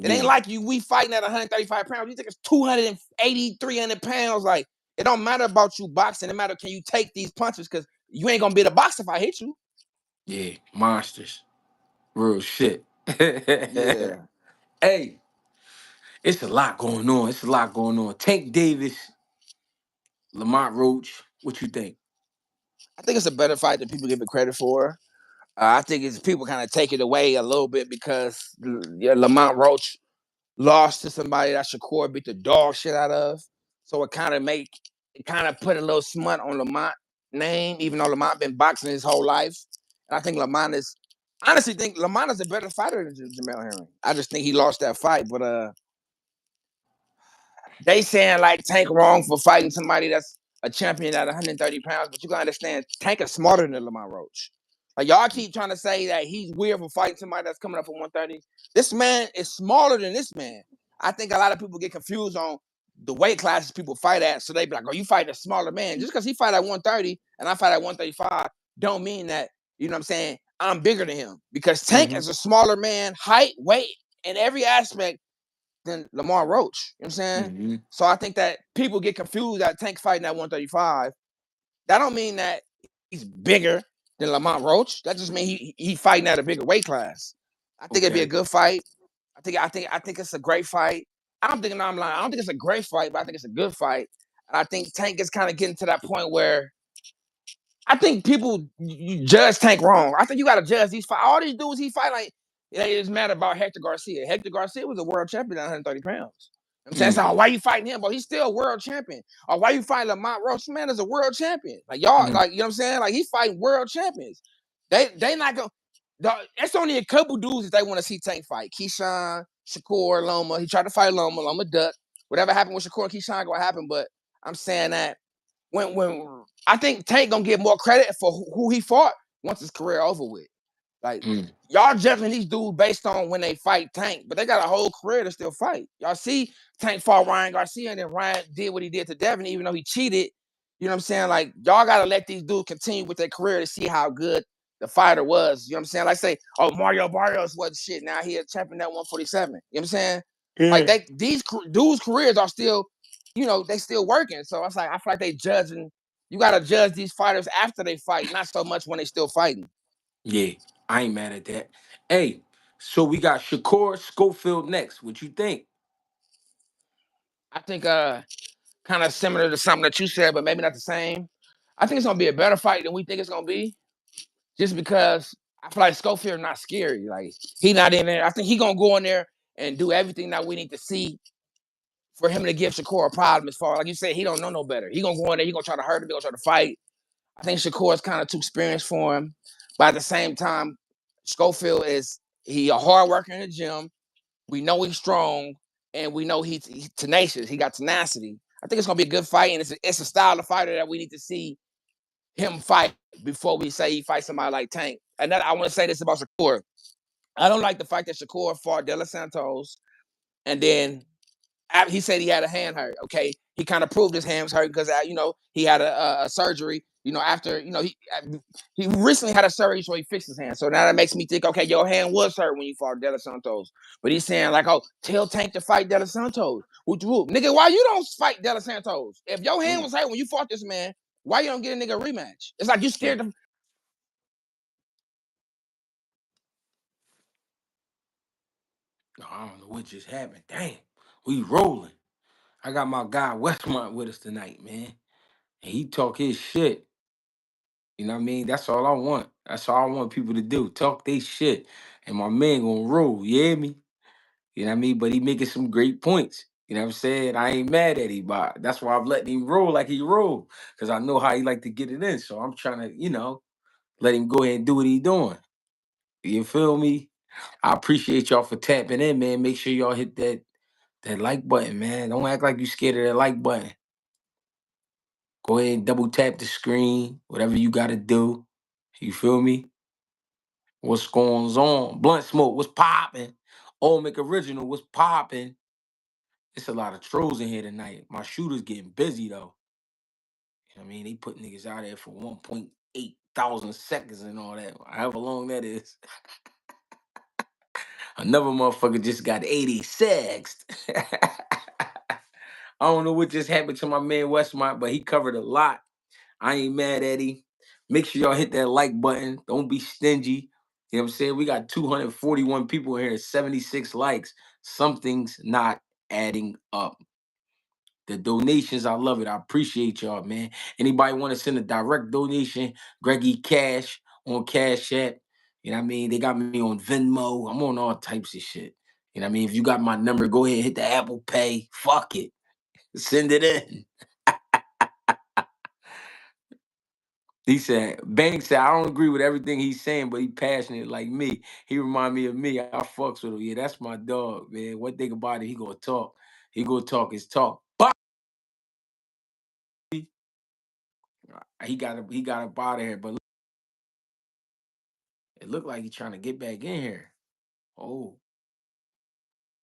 It ain't yeah, like you. We fighting at 135 pounds. You think it's 280, 300 pounds. Like it don't matter about you boxing. It matter can you take these punches because you ain't gonna be the box if I hit you. yeah. Monsters. Real shit. Yeah, Hey, it's a lot going on. It's a lot going on. Tank Davis, Lamont Roach. What you think? I think it's a better fight than people give it credit for. I think it's people kind of take it away a little bit because yeah, Lamont Roach lost to somebody that Shakur beat the dog shit out of. So it kind of put a little smut on Lamont name, even though Lamont been boxing his whole life. And I think Lamont is honestly think Lamont is a better fighter than Jamel Herring. I just think he lost that fight, but they saying like Tank wrong for fighting somebody that's a champion at 130 pounds, but you gotta understand Tank is smarter than Lamont Roach. Like y'all keep trying to say that he's weird for fighting somebody that's coming up from 130. This man is smaller than this man. I think a lot of people get confused on the weight classes people fight at, so they be like, "Oh, you fighting a smaller man?" Just because he fight at 130 and I fight at 135, don't mean that you know what I'm saying. I'm bigger than him because Tank Mm-hmm. is a smaller man, height, weight, in every aspect than Lamar Roach. You know what I'm saying? Mm-hmm. So I think that people get confused that Tank fighting at 135. That don't mean that he's bigger than Lamont Roach. That just means he fighting at a bigger weight class. I think it'd be a Okay. good fight. I think it's a great fight. I don't think I'm lying. I don't think it's a great fight, but I think it's a good fight. And I think Tank is kind of getting to that point where I think people you judge Tank wrong. I think you got to judge these fight. All these dudes he fight like it is mad about Hector Garcia. Hector Garcia was a world champion at 130 pounds. I'm saying, so Mm, why you fighting him? But he's still a world champion. Or why you fighting Lamont Roach? Man is a world champion. Like y'all, mm, like you know what I'm saying? Like he's fighting world champions. They not gonna. It's only a couple dudes that they want to see Tank fight. Keyshawn, Shakur, Loma. He tried to fight Loma. Loma duck. Whatever happened with Shakur and Keyshawn gonna happen. But I'm saying that when I think Tank gonna get more credit for who he fought once his career over with. Like y'all judging these dudes based on when they fight Tank, but they got a whole career to still fight. Y'all see Tank fought Ryan Garcia, and then Ryan did what he did to Devin, even though he cheated. You know what I'm saying? Like y'all gotta let these dudes continue with their career to see how good the fighter was. You know what I'm saying? Like say, oh, Mario Barrios was shit. Now he a champion at 147. You know what I'm saying? Like these dudes' careers are still, they still working. So it's like I feel like they judging. You gotta judge these fighters after they fight, not so much when they still fighting. Yeah, I ain't mad at that. Hey, so we got Shakur Schofield next. What you think? I think kind of similar to something that you said, but maybe not the same. I think it's gonna be a better fight than we think it's gonna be, just because I feel like Schofield not scary. Like he not in there. I think he gonna go in there and do everything that we need to see for him to give Shakur a problem. As far like you said, he don't know no better. He gonna go in there. He gonna try to hurt him. He gonna try to fight. I think Shakur is kind of too experienced for him, but at the same time, Schofield he a hard worker in the gym. We know he's strong, and we know he's tenacious. He got tenacity. I think it's gonna be a good fight, and it's a style of fighter that we need to see him fight before we say he fights somebody like Tank. And I want to say this about Shakur. I don't like the fact that Shakur fought De Los Santos, and then he said he had a hand hurt. Okay, he kind of proved his hands hurt because he had a surgery. After he recently had a surgery, so he fixed his hand. So now that makes me think, okay, your hand was hurt when you fought De Los Santos. But he's saying like, oh, tell Tank to fight De Los Santos. Nigga, why you don't fight De Los Santos? If your hand was hurt when you fought this man, why you don't get a nigga a rematch? It's like you scared to. I don't know what just happened. Damn, we rolling. I got my guy Westmont with us tonight, man. And he talk his shit. You know what I mean? That's all I want. That's all I want people to do. Talk they shit. And my man gonna roll. You hear me? You know what I mean? But he making some great points. You know what I'm saying? I ain't mad at him, but that's why I'm letting him roll like he roll. Cause I know how he like to get it in. So I'm trying to, let him go ahead and do what he doing. You feel me? I appreciate y'all for tapping in, man. Make sure y'all hit that like button, man. Don't act like you scared of that like button. Go ahead and double tap the screen, whatever you gotta do. You feel me? What's going on? Blunt smoke, what's popping? Old Original, what's popping? It's a lot of trolls in here tonight. My shooter's getting busy though. You know what I mean? They put niggas out there for 1.8 thousand seconds and all that. However long that is. Another motherfucker just got 86. I don't know what just happened to my man Westmont, but he covered a lot. I ain't mad at him. Make sure y'all hit that like button. Don't be stingy. You know what I'm saying? We got 241 people here, 76 likes. Something's not adding up. The donations, I love it. I appreciate y'all, man. Anybody want to send a direct donation? GregieCash on Cash App. You know what I mean? They got me on Venmo. I'm on all types of shit. You know what I mean? If you got my number, go ahead, hit the Apple Pay. Fuck it. Send it in. He said, Banks said, I don't agree with everything he's saying, but he passionate like me. He remind me of me. I fucks with him. Yeah, that's my dog, man. One thing about it, he gonna talk. He gonna talk his talk. But he got up out of here. But it looked like he's trying to get back in here. Oh,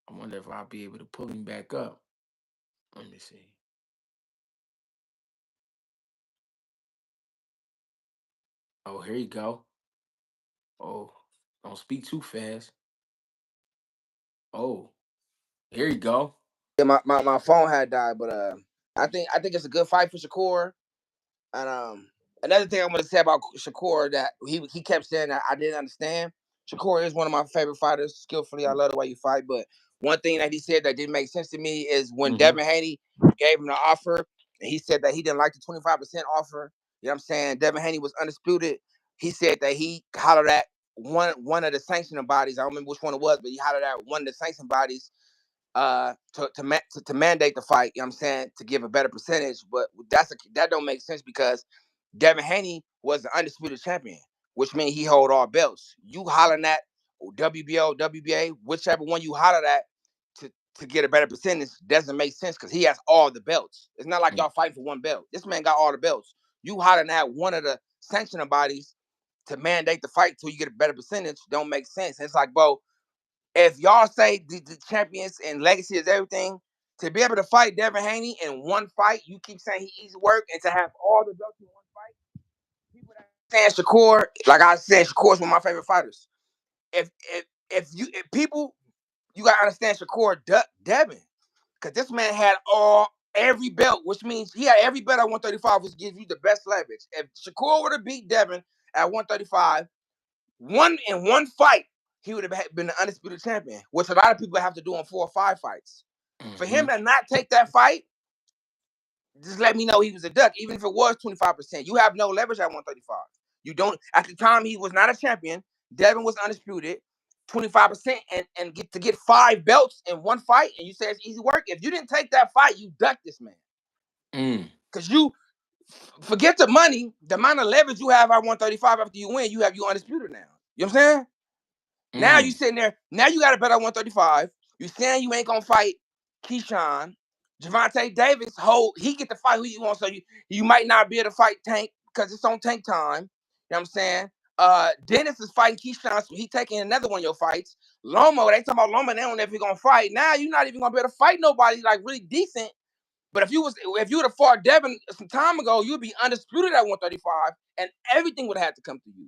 I wonder if I'll be able to pull him back up. Let me see. Oh, here you go. Oh, don't speak too fast. Oh, here you go. Yeah, my phone had died, but I think it's a good fight for Shakur. And another thing I want to say about Shakur that he kept saying that I didn't understand. Shakur is one of my favorite fighters, skillfully. I love the way you fight. But one thing that he said that didn't make sense to me is when Mm-hmm. Devin Haney gave him the offer, and he said that he didn't like the 25% offer. You know what I'm saying? Devin Haney was undisputed. He said that he hollered at one of the sanctioning bodies. I don't remember which one it was, but he hollered at one of the sanctioning bodies to mandate the fight, you know what I'm saying, to give a better percentage. But that don't make sense because Devin Haney was the undisputed champion. which means he hold all belts. You hollering at WBO, WBA, whichever one you holler at to get a better percentage doesn't make sense because he has all the belts. It's not like Mm. y'all fighting for one belt. This man got all the belts. You hollering at one of the sanctioning bodies to mandate the fight till you get a better percentage don't make sense. It's like, bro, if y'all say the champions and legacy is everything, to be able to fight Devin Haney in one fight, you keep saying he easy work, and to have all the belts in one fight, people that saying Shakur, like I said, Shakur's one of my favorite fighters. If people, you gotta understand Shakur Devin, because this man had every belt, which means he had every belt at 135, which gives you the best leverage. If Shakur would have beat Devin at 135, one fight, he would have been the undisputed champion, which a lot of people have to do in 4 or 5 fights. For him Mm-hmm. to not take that fight, just let me know he was a duck, even if it was 25%. You have no leverage at 135. You don't, at the time he was not a champion, Devin was undisputed, 25%, and get 5 belts in one fight, and you say it's easy work. If you didn't take that fight, you duck this man. Mm. Because you forget the money, the amount of leverage you have at 135 after you win, you undisputed now. You know what I'm saying? Now you Mm. sitting there. Now you got to bet at 135. You saying you ain't gonna fight Keyshawn, Javante Davis. He get to fight who you want. So you might not be able to fight Tank because it's on Tank time. You know what I'm saying? Dennis is fighting Keyshawn, so he taking another one of your fights. Loma, they talking about Loma. They don't know if he gonna fight. Now you're not even gonna be able to fight nobody like really decent. But if you would have fought Devin some time ago, you'd be undisputed at 135, and everything would have had to come to you.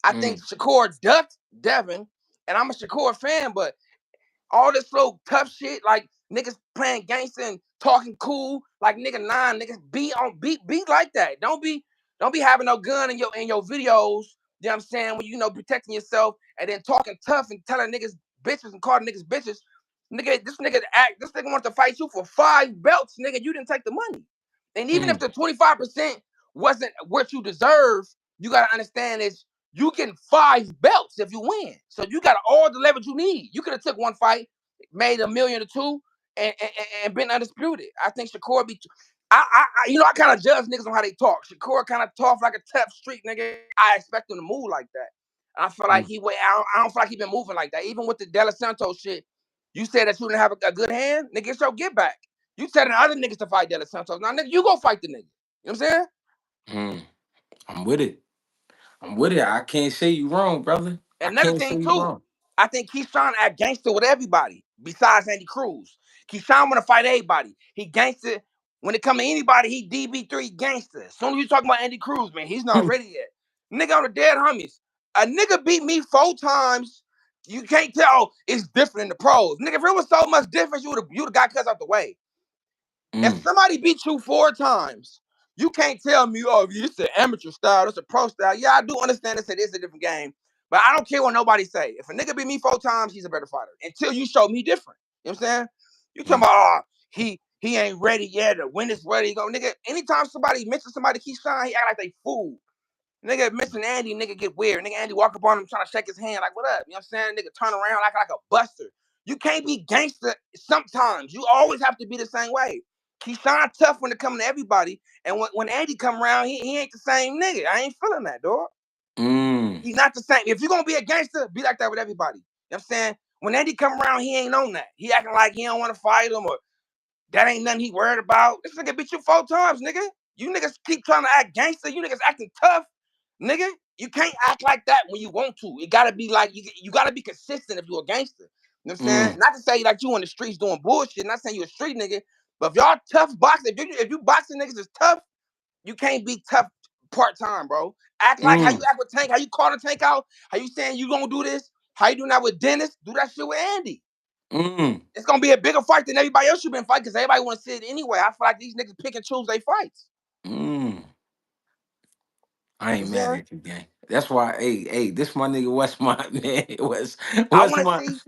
I think Mm. Shakur ducked Devin, and I'm a Shakur fan, but all this little tough shit, like niggas playing gangster and talking cool, like niggas be like that. Don't be having no gun in your videos. You know what I'm saying? When you know protecting yourself and then talking tough and telling niggas bitches and calling niggas bitches. This nigga wants to fight you for 5 belts, nigga. You didn't take the money. And even if Mm. the 25% wasn't what you deserve, you gotta understand is you getting 5 belts if you win. So you got all the leverage you need. You could have took one fight, made $1 million or 2, and been undisputed. I think Shakur be. I kind of judge niggas on how they talk. Shakur kind of talk like a tough street nigga. I expect him to move like that. I feel like Mm. I don't feel like he been moving like that. Even with the De La Santos shit, you said that you didn't have a good hand, nigga. It's your get back. You telling other niggas to fight De La Santos. Now, nigga, you go fight the nigga. You know what I'm saying? Mm. I'm with it. I'm with it. I can't say you wrong, brother. I Another can't say thing you too, wrong. I think Keyshawn act gangster with everybody besides Andy Cruz. Keyshawn want to fight everybody. He gangster when it come to anybody. He DB3 gangster. As soon as you talking about Andy Cruz, man, he's not ready yet. Nigga on the dead homies. A nigga beat me 4 times. You can't tell it's different in the pros. Nigga, if it was so much difference, you would have got cuts out the way. If Mm. somebody beat you 4 times, you can't tell me, oh, it's an amateur style, it's a pro style. Yeah, I do understand this. It is a different game. But I don't care what nobody say. If a nigga beat me 4 times, he's a better fighter. Until you show me different. You know what I'm saying? You talking Mm. about, he ain't ready yet, or when it's ready, go. Nigga, anytime somebody mentions somebody keeps trying, he act like they fool. Nigga missing Andy, nigga get weird. Nigga Andy walk up on him trying to shake his hand, like, what up? You know what I'm saying? Nigga turn around like a buster. You can't be gangster sometimes. You always have to be the same way. Keyshawn tough when it comes to everybody. And when Andy come around, he ain't the same nigga. I ain't feeling that, dog. Mm. He's not the same. If you're gonna be a gangster, be like that with everybody. You know what I'm saying? When Andy come around, he ain't on that. He acting like he don't want to fight him or that ain't nothing he worried about. This nigga beat you 4 times, nigga. You niggas keep trying to act gangster. You niggas acting tough, nigga. You can't act like that when you want to. It gotta be like you gotta be consistent if you're a gangster. You know what I'm saying? Mm. Not to say like you on the streets doing bullshit. Not saying you a street nigga, but if y'all tough boxing, if you boxing niggas is tough, you can't be tough part time, bro. Act like how you Mm. act with Tank. How you call the Tank out? How you saying you gonna do this? How you doing that with Dennis? Do that shit with Andy. Mm. It's gonna be a bigger fight than everybody else you've been fighting because everybody want to see it anyway. I feel like these niggas pick and choose their fights. Mm. I You ain't know what mad I'm saying? at you, gang. That's why, hey, this my nigga Westmont, man. I West want to my. see.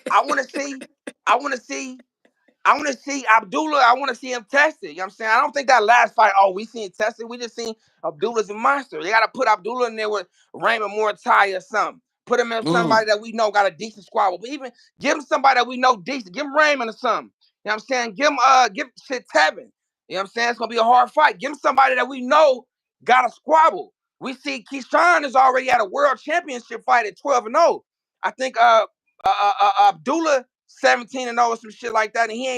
I want to see. I want to see. I want to see Abdullah. I want to see him tested. You know what I'm saying? I don't think that last fight, we seen tested. We just seen Abdullah's a monster. They got to put Abdullah in there with Raymond Mortai or something. Put him in Mm. somebody that we know got a decent squad. But even give him somebody that we know decent. Give him Raymond or something. You know what I'm saying? Give shit Tevin. You know what I'm saying? It's gonna be a hard fight. Give him somebody that we know got a squabble. We see Keyshawn is already at a world championship fight at 12-0. I think Abdullah 17-0 or some shit like that, and he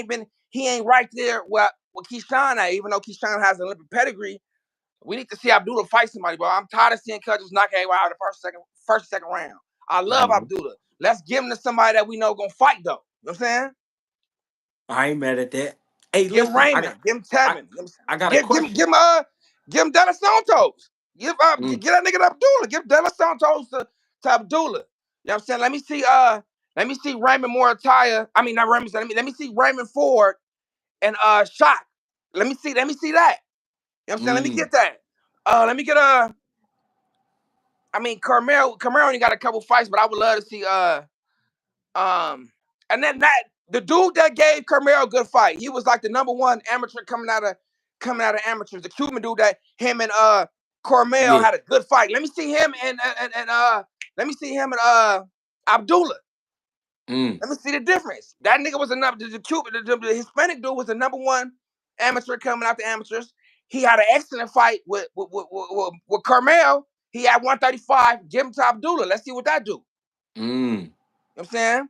ain't right there with Keyshawn at, even though Keyshawn has an Olympic pedigree. We need to see Abdullah fight somebody, bro. I'm tired of seeing coaches knock everybody out in the second round. I love Mhm. Abdullah. Let's give him to somebody that we know gonna fight though. You know what I'm saying? I ain't mad at that. Hey, Give him listen, Raymond. Give him I, Tevin. I got a question. Give him De Los Santos. Mm, Get that nigga to Abdullah. Give De Los Santos to Abdullah. You know what I'm saying? Let me see Raymond Morataya. I mean not Raymond. Let me see Raymond Ford and Shot. Let me see that. You know what I'm saying? Let me mm, get that. Let me get I mean Carmel only got a couple fights, but I would love to see um and then that the dude that gave Carmel a good fight, he was like the number one amateur coming out of amateurs. The Cuban dude that him and Carmel yeah. had a good fight. Let me see him and let me see him and Abdullah. Mm, Let me see the difference. That nigga was the Cuban, the Hispanic dude was the number one amateur coming out the amateurs. He had an excellent fight with Carmel. He had 135. Give him to Abdullah. Let's see what that do. You know mm. what I'm saying?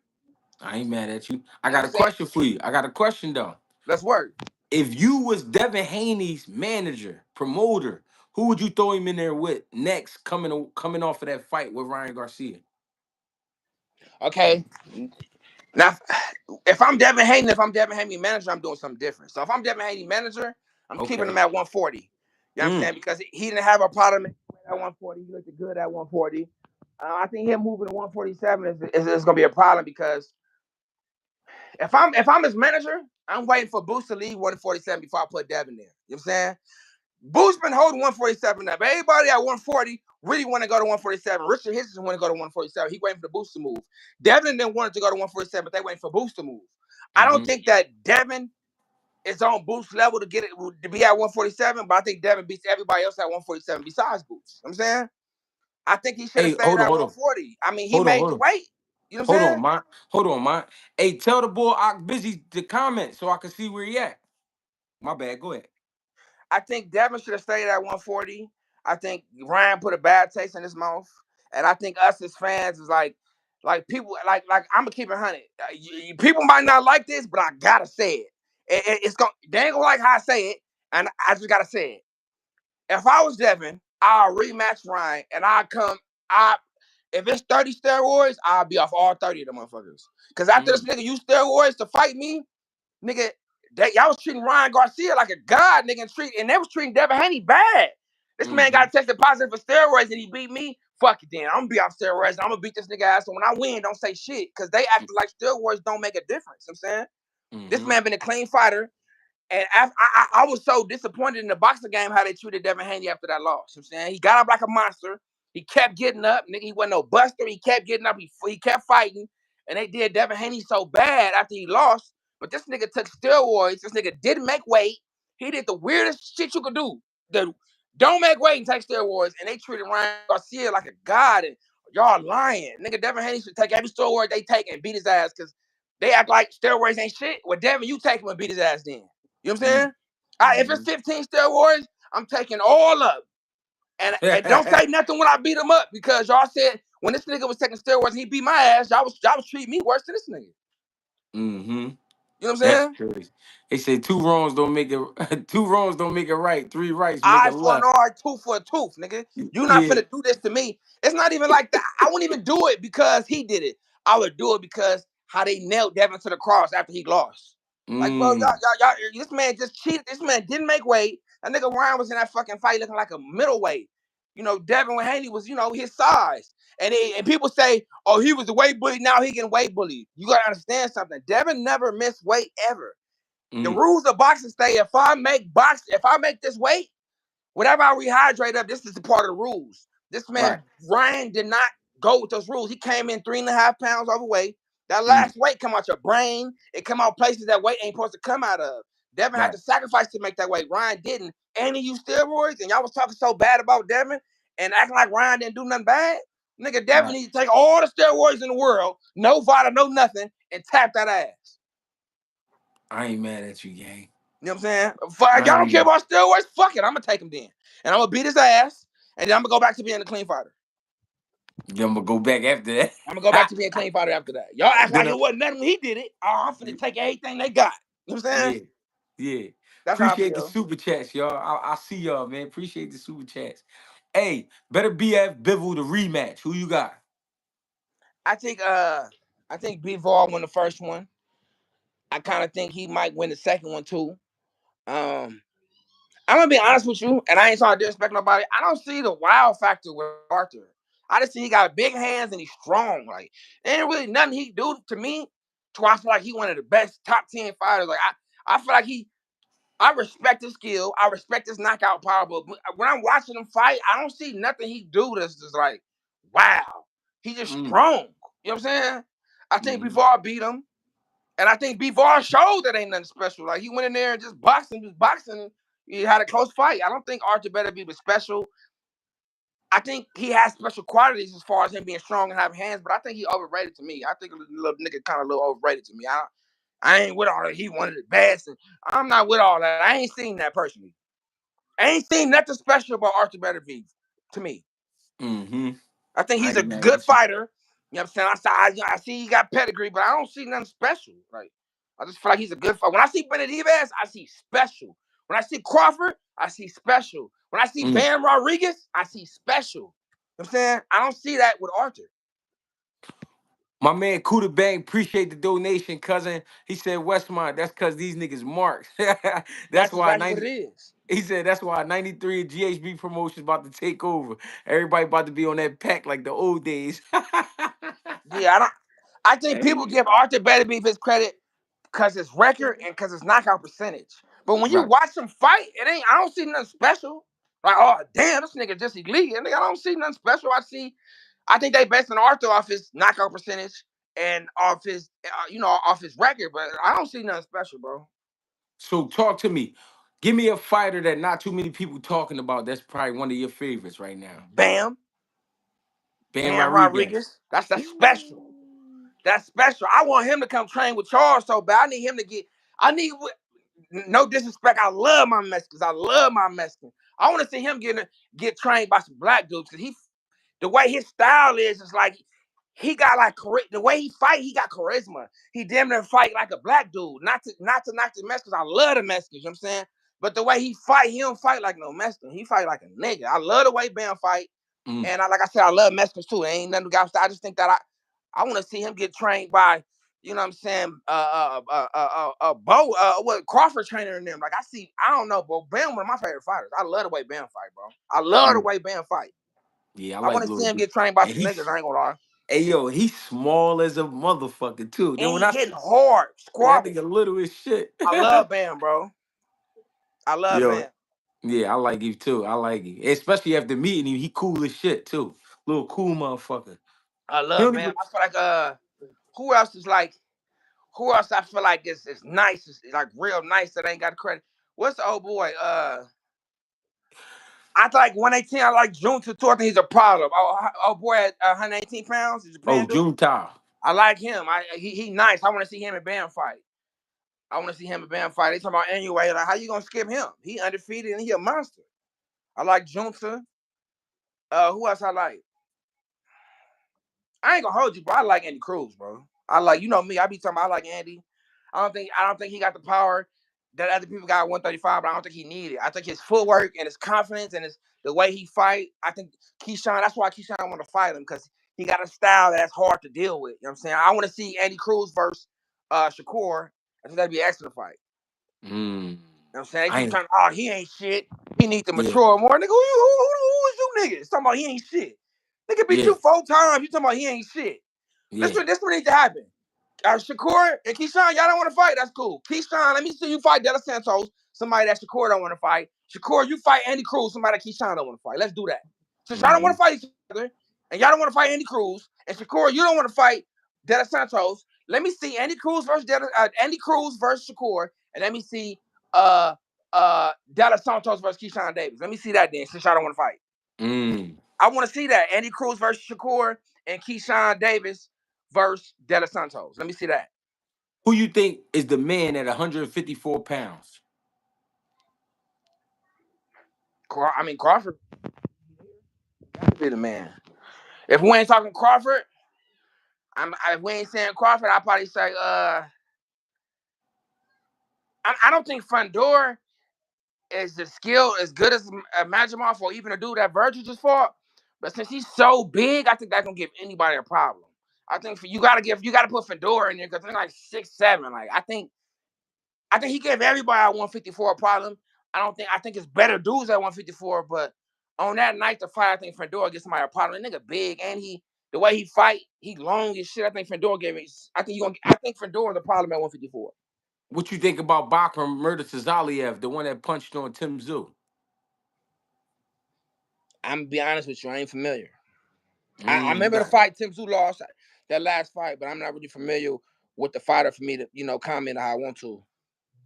I ain't mad at you. I You know got what a I'm saying? question for you. I got a question though. Let's work. If you was Devin Haney's manager, promoter, who would you throw him in there with next, coming off of that fight with Ryan Garcia? Okay. Now, if I'm Devin Haney manager, I'm doing something different. So if I'm Devin Haney manager, I'm keeping him Okay. at 140. You know what I'm Mm, saying? Because he didn't have a problem at 140. He looked good at 140. I think him moving to 147 is going to be a problem because if I'm his manager, I'm waiting for Boost to leave 147 before I put Devin there. You know what I'm saying? Boo's been holding 147 up. Everybody at 140 really want to go to 147. Richard Hitchens want to go to 147. He waiting for the Boost to move. Devin didn't want to go to 147, but they waiting for Boost to move. I don't mm-hmm. think that Devin is on Boost level to get it to be at 147, but I think Devin beats everybody else at 147 besides Boost. You know what I'm saying? I think he should have Hey, stayed at hold on. 140. I mean, he Hold on, made hold the on. weight. You know what I'm Hold on, saying? man. Hold on, man. Hey, tell the boy Ock Busy to comment so I can see where he at. My bad. Go ahead. I think Devin should have stayed at 140. I think Ryan put a bad taste in his mouth, and I think us as fans is like people like I'm gonna keep it 100. People might not like this, but I gotta say it. It's gonna they ain't gonna like how I say it, and I just gotta say it. If I was Devin, I'll rematch Ryan, and I come. I If it's 30 steroids, I'll be off all 30 of them motherfuckers. Cause after this Mm, nigga use steroids to fight me, nigga, y'all was treating Ryan Garcia like a god, nigga, and they was treating Devin Haney bad. This man mm-hmm. got tested positive for steroids and he beat me. Fuck it, then I'm gonna be off steroids. And I'm gonna beat this nigga ass. So when I win, don't say shit, cause they act like steroids don't make a difference. You know what I'm saying this Mm-hmm. man been a clean fighter. And I was so disappointed in the boxing game how they treated Devin Haney after that loss. You know what I'm saying? He got up like a monster. He kept getting up. Nigga, he wasn't no buster. He kept getting up. He kept fighting. And they did Devin Haney so bad after he lost. But this nigga took steroids. This nigga didn't make weight. He did the weirdest shit you could do. The don't make weight and take steroids. And they treated Ryan Garcia like a god. And y'all lying. Nigga, Devin Haney should take every steroid they take and beat his ass because they act like steroids ain't shit. Well, Devin, you take him and beat his ass then. You know what I'm saying? If it's Mm-hmm. 15 steroids, I'm taking all of them. And don't say nothing when I beat him up because y'all said when this nigga was taking steroids and he beat my ass, y'all was treating me worse than this nigga. mm-hmm. You know what I'm That's saying? crazy. They say two wrongs don't make it two wrongs don't make it right. Three rights make a Eye for an left. eye, tooth for a tooth, nigga. You not Yeah. finna do this to me. It's not even like that. I wouldn't even do it because he did it. I would do it because how they nailed Devin to the cross after he lost. Like, bro, Mm, this man just cheated. This man didn't make weight. That nigga Ryan was in that fucking fight looking like a middleweight. You know, Devin Haney was, his size. And people say, oh, he was a weight bully. Now he can weight bully. You gotta understand something. Devin never missed weight ever. The mm, rules of boxing say if I make this weight, whenever I rehydrate up, this is a part of the rules. This right. man, Ryan, did not go with those rules. He came in 3.5 pounds overweight. That Mm, last weight come out your brain. It come out places that weight ain't supposed to come out of. Devin had right. to sacrifice to make that weight. Ryan didn't. And he used steroids. And y'all was talking so bad about Devin and acting like Ryan didn't do nothing bad. Nigga, Devin Right. needs to take all the steroids in the world, no Vada, no nothing, and tap that ass. I ain't mad at you, gang. You know what I'm saying? Fuck, I y'all don't ain't care mad. about steroids? Fuck it, I'm gonna take him then. And I'm gonna beat his ass. and then I'm gonna go back to being a clean fighter. Then I'm gonna go back after I'm gonna go back that. to being a clean fighter after that. Y'all act like then it wasn't nothing when he did it. Oh, I'm finna take everything they got. You know what I'm saying? yeah, yeah. That's how I Appreciate the feel. super chats, y'all. I see y'all, man. Appreciate the super chats. Hey, better BF Bivol the rematch. Who you got? I think I think Bivol won the first one. I kind of think he might win the second one too. Um, I'm gonna be honest with you, and I ain't trying to disrespect nobody. I don't see the wow factor with Arthur. I just see he got big hands and he's strong. Like there ain't really nothing he do to me to where I feel like he one of the best top 10 fighters. Like I feel like I respect his skill. I respect his knockout power. But when I'm watching him fight, I don't see nothing he do that's just like, wow. He just Mm. strong. You know what I'm saying? I think Mm-hmm. before I beat him, and I think Bivol showed that ain't nothing special. Like he went in there and just boxing, just boxing. He had a close fight. I don't think Arthur better be special. I think he has special qualities as far as him being strong and having hands, but I think he overrated to me. I think a little nigga kind of a little overrated to me. I ain't with all that. He one of the best, and I'm not with all that. I ain't seen that personally. I ain't seen nothing special about Arthur better be to me. Mm-hmm. I think I he's a ain't mad good with you. fighter. You know what I'm saying? I see he got pedigree, but I don't see nothing special. Like I just feel like he's a good fighter. When I see Benavidez, I see special. When I see Crawford, I see special. When I see Mm. Van Rodriguez, I see special. You know what I'm saying? I don't see that with Arthur. My man Kuda Bang, appreciate the donation, cousin. He said Westmont, that's cause these niggas marked. that's That's why exactly what 90. it is. He said that's why 93 GHB promotion about to take over. Everybody about to be on that pack like the old days. Yeah, I don't. I think people Hey. give Arthur Beterbiev his credit because his record and because his knockout percentage. But when you Right. watch him fight, it ain't. I don't see nothing special. Like, oh damn, this nigga just elite. Nigga, I don't see nothing special. I think they based on Arthur off his knockout percentage and off his, off his record. But I don't see nothing special, bro. So talk to me. Give me a fighter that not too many people talking about. That's probably one of your favorites right now. Bam, Bam Bam Rodriguez. Rodriguez. That's special. Ooh. That's special. I want him to come train with Charles so bad. I need him to get. I need. No disrespect. I love my Mexicans. I love my Mexicans. I want to see him get trained by some black dudes because the way his style is like he got like the way he fight, he got charisma. He damn near fight like a black dude. Not to knock the Mexicans. I love the Mexicans. You know what I'm saying? But the way he don't fight like no Mexican. He fight like a nigga. I love the way Bam fight. Mm. And like I said, I love Mexicans too. There ain't nothing else. I just think that I want to see him get trained by, you know what I'm saying, Bo, what Crawford trainer and them. Like I don't know, but Bam one of my favorite fighters. I love the way Bam fight, bro. I love the Yeah. way Bam fight. Yeah, I I like want to see Lil him B. get trained by And some niggas. he's I ain't gonna lie. hey yo, he's small as a motherfucker too. And Then when he I hitting see hard, that squabble. nigga little as shit. I love Bam, bro. I love Yo, Bam. yeah, I like him too. I like him. Especially after meeting him, he cool as shit too. Little cool motherfucker. I He love don't Bam. even I feel like who else is like who else I feel like is nice, is like real nice that ain't got credit. What's the old boy? I like 118. I like June Tutu. I think he's a problem. Oh boy, at 118 pounds. He's a oh Japan dude. June Tao. I like him. He nice. I want to see him in Bam fight. I want to see him in Bam fight. They talking about anyway. Like how you gonna skip him? He undefeated and he a monster. I like Junta. Who else I like? I ain't gonna hold you, bro. I like Andy Cruz, bro. I like me. I be talking about I like Andy. I don't think he got the power that other people got at 135, but I don't think he needed. I think his footwork and his confidence and the way he fight. I think Keyshawn. That's why Keyshawn want to fight him because he got a style that's hard to deal with. You know what I'm saying? I want to see Andy Cruz versus Shakur. I think that'd be an excellent fight. Mm. You know what I'm saying? They I keep ain't trying. Oh, he ain't shit. He need to yeah, mature more. Nigga, who is you niggas? Talking about he ain't shit. Nigga beat yeah, you 4 times. You talking about he ain't shit. This yeah. what this what needs to happen. Shakur and Keyshawn, y'all don't want to fight. That's cool. Keyshawn, let me see you fight Dela Santos, somebody that Shakur don't want to fight. Shakur, you fight Andy Cruz, somebody that Keyshawn don't want to fight. Let's do that. Since y'all don't want Mm-hmm. to fight each other, and y'all don't want to fight Andy Cruz, and Shakur, you don't want to fight Dela Santos. Let me see Andy Cruz versus Shakur, and let me see uh Dela Santos versus Keyshawn Davis. Let me see that then, since y'all don't want to fight. Mm. I want to see that Andy Cruz versus Shakur and Keyshawn Davis versus Dela Santos. Let me see that. Who you think is the man at 154 pounds? I mean Crawford. Got to be the man. If we ain't talking Crawford, if we ain't saying Crawford, I'll probably say I don't think Fundora is the skill as good as Majimov or even a dude that Virgil just fought. But since he's so big, I think that's gonna give anybody a problem. I think you gotta put Fedora in there because they're like 6'7". Like I think he gave everybody at 154 a problem. I think it's better dudes at 154, but on that night to fight, I think Fedora gets somebody a problem. The nigga big and the way he fight, he long as shit. I think Fedora gave me. I think Fedora the problem at 154. What you think about Bakram murder to Zaliev, the one that punched on Tim Tszyu? I'm gonna be honest with you, I ain't familiar. I You remember the got. fight Tim Tszyu lost that last fight, but I'm not really familiar with the fighter for me to comment how I want to.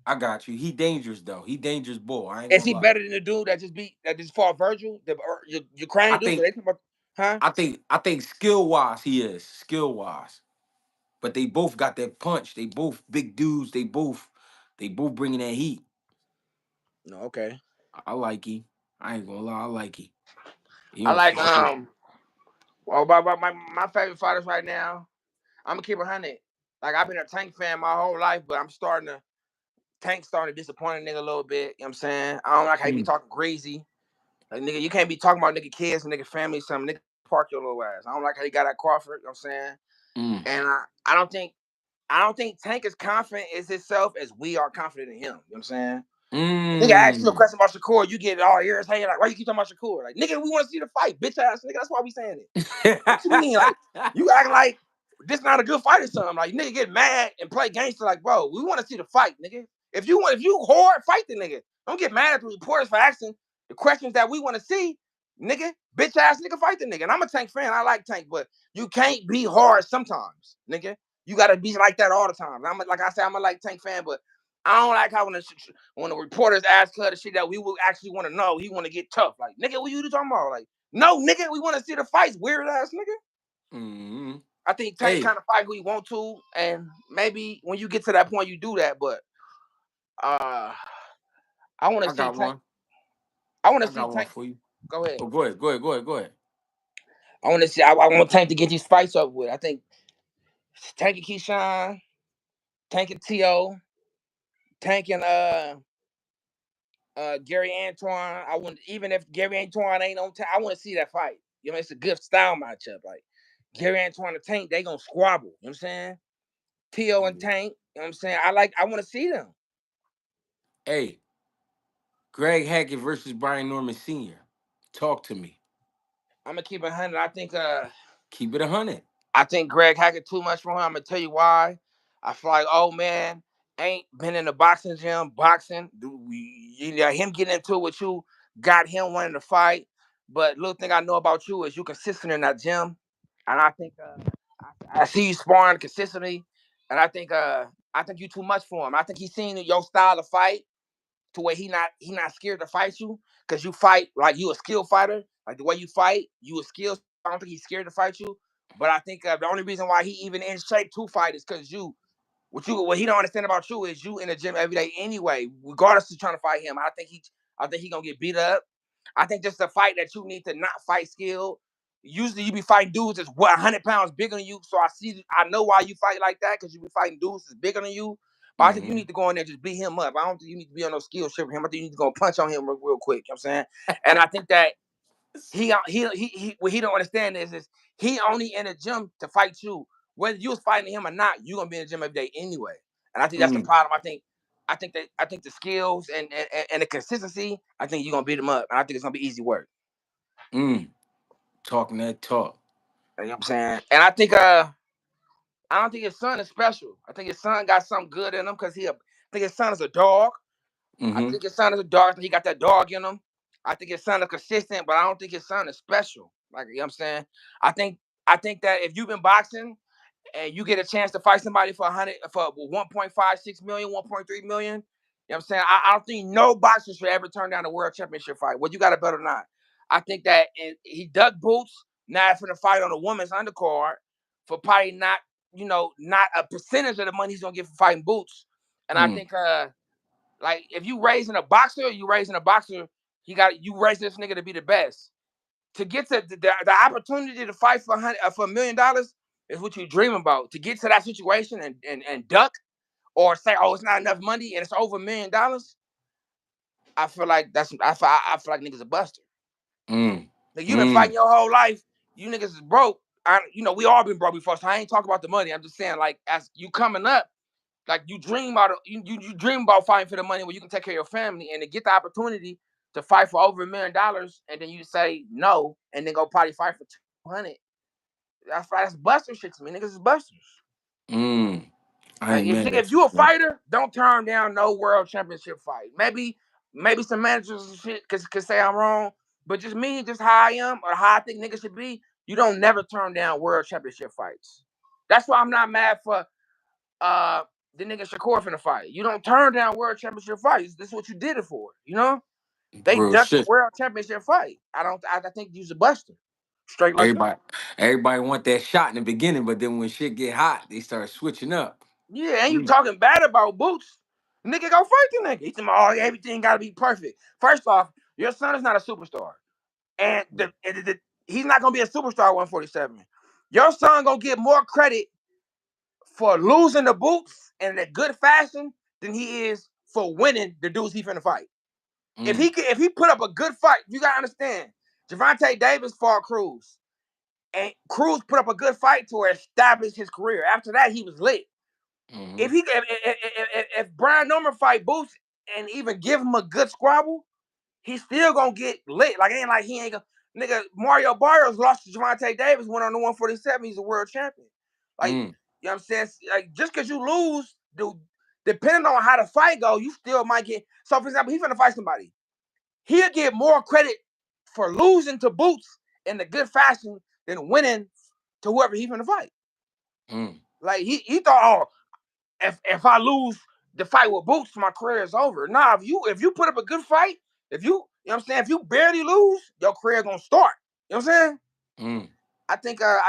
I got you. He dangerous though. He dangerous bull. I ain't Is gonna he lie. better than the dude that just fought Virgil, the I Ukrainian dude? think. They talking about, huh? I think skill wise he is skill wise, but they both got that punch. They both big dudes. They both bringing that heat. No, okay. I like him. I ain't gonna lie. I like him. He I on like some shit. well, about my favorite fighters right now. I'm gonna keep it 100. Like I've been a Tank fan my whole life, but Tank's starting to disappoint a nigga a little bit. You know what I'm saying? I don't like how he be Mm, talking crazy. Like nigga, you can't be talking about nigga kids and nigga family, something. Nigga, park your little ass. I don't like how he got at Crawford. You know what I'm saying? mm, And I don't think Tank is confident as himself as we are confident in him. You know what I'm saying? Nigga ask you a mm. question about Shakur, you get all ears. Hey, like, why you keep talking about Shakur? Like, nigga, we want to see the fight, bitch ass nigga. That's why we saying it. What you mean? Like, you act like this not a good fight or something. Like, nigga get mad and play gangster. Like, bro, we want to see the fight, nigga. If you hard, fight the nigga. Don't get mad at the reporters for asking the questions that we want to see, nigga. Bitch ass nigga, fight the nigga. And I'm a Tank fan. I like Tank, but you can't be hard sometimes, nigga. You gotta be like that all the time. Like I said, I'm a like Tank fan, but I don't like how when the reporters ask her the shit that we will actually want to know, he want to get tough. Like, nigga, what you talking about? Like, no, nigga, we want to see the fights, weird ass nigga. Mm. I think Tank Hey, kind of fight who he want to, and maybe when you get to that point, you do that. But uh, I want to I see got Tank. one. I want to I see got one Tank. for you. Go ahead. Oh, go ahead. Go ahead. Go ahead. Go ahead. I want to see. I want Tank to get these fights up with. I think Tank and Keyshawn, Tank and To, Tank and Gary Antoine. I want even if Gary Antoine ain't on time, I want to see that fight. You know, it's a good style matchup. Like Gary Antoine and Tank, they gonna squabble. You know what I'm saying? To and Mm. Tank. You know what I'm saying? I want to see them. Hey, Greg Hackett versus Brian Norman Sr. Talk to me. I'm gonna keep it 100. Keep it 100. I think Greg Hackett too much for him. I'm gonna tell you why. I feel like, oh man, ain't been in the boxing gym, boxing. Him getting into it with you got him wanting to fight. But little thing I know about you is you consistent in that gym, and I think I see you sparring consistently, and I think you too much for him. I think he's seen your style of fight to where he not scared to fight you because you fight like you a skill fighter. Like the way you fight, you a skill. I don't think he's scared to fight you. But I think the only reason why he even in shape to fight is because what he don't understand about you is you in the gym every day anyway, regardless of trying to fight him. I think he gonna get beat up. I think this is a fight that you need to not fight skill. Usually you be fighting dudes that's 100 pounds bigger than you. So I know why you fight like that because you be fighting dudes that's bigger than you. But I think you Mm-hmm. need to go in there and just beat him up. I don't think you need to be on no skill shit for him. I think you need to go punch on him real quick. You know what I'm saying? And I think that what he don't understand is he only in the gym to fight you. Whether you was fighting him or not, you gonna be in the gym every day anyway. And I think that's the Mm, problem. I think the skills and the consistency. I think you're gonna beat him up, and I think it's gonna be easy work. mm. Talking that talk. You know what I'm saying? And I don't think his son is special. I think his son got something good in him because I think his son is a dog. I Mm-hmm. think his son is a dog. I think he got that dog in him. I think his son is consistent, but I don't think his son is special. Like you know what I'm saying? I think I think that if you've been boxing and you get a chance to fight somebody for 1.56 million, 1.3 million, you know what I'm saying? I don't think no boxer should ever turn down a world championship fight. Well, you got a bet or not. I think that he dug boots now for the fight on a woman's undercard for probably not a percentage of the money he's gonna get for fighting boots. And I Mm, think like if you raising a boxer, he got you raising this nigga to be the best. to get to the opportunity to fight for $1 million is what you dream about. To get to that situation and duck or say, oh, it's not enough money and it's over $1 million. I feel like I feel like niggas a buster. Mm. Like you've been fighting Mm. your whole life. You niggas is broke. We all been broke before. So I ain't talking about the money. I'm just saying, like, as you coming up, like you dream about fighting for the money where you can take care of your family, and to get the opportunity to fight for over $1 million, and then you say no, and then go probably fight for 200. That's buster shit to me. Niggas is busters. Mm. I Like ain't if mad nigga, if at you, you a man. fighter, don't turn down no world championship fight. Maybe some managers and shit could say I'm wrong, but just me, just how I am or how I think niggas should be, you don't never turn down world championship fights. That's why I'm not mad for uh the nigga Shakur finna fight. You don't turn down world championship fights. This is what you did it for. They Real ducked the shit. world championship fight. I think you's a buster. Straight like that. Everybody want that shot in the beginning, but then when shit get hot, they start switching up. Yeah, and you Mm. talking bad about Boots. Nigga, go fight the nigga. He's talking about, oh, everything gotta be perfect. First off, your son is not a superstar. And he's not gonna be a superstar at 147. Your son gonna get more credit for losing the Boots in a good fashion than he is for winning the dudes he finna fight. Mm. If he put up a good fight, you gotta understand. Javante Davis fought Cruz, and Cruz put up a good fight to establish his career. After that, he was lit. Mm-hmm. If Brian Norman fight Boots and even give him a good squabble, he's still gonna get lit. Like ain't like he ain't gonna nigga Mario Barrios lost to Javante Davis, went on the 147. He's a world champion. Like Mm. you know what I'm saying? Like just because you lose, dude, depending on how the fight go, you still might get. So for example, he's gonna fight somebody. He'll get more credit for losing to Boots in a good fashion than winning to whoever he's gonna fight. Mm. Like he thought, oh, if I lose the fight with Boots, my career is over. Nah, if you put up a good fight, if you know what I'm saying, if you barely lose, your career gonna start. You know what I'm saying? Mm. I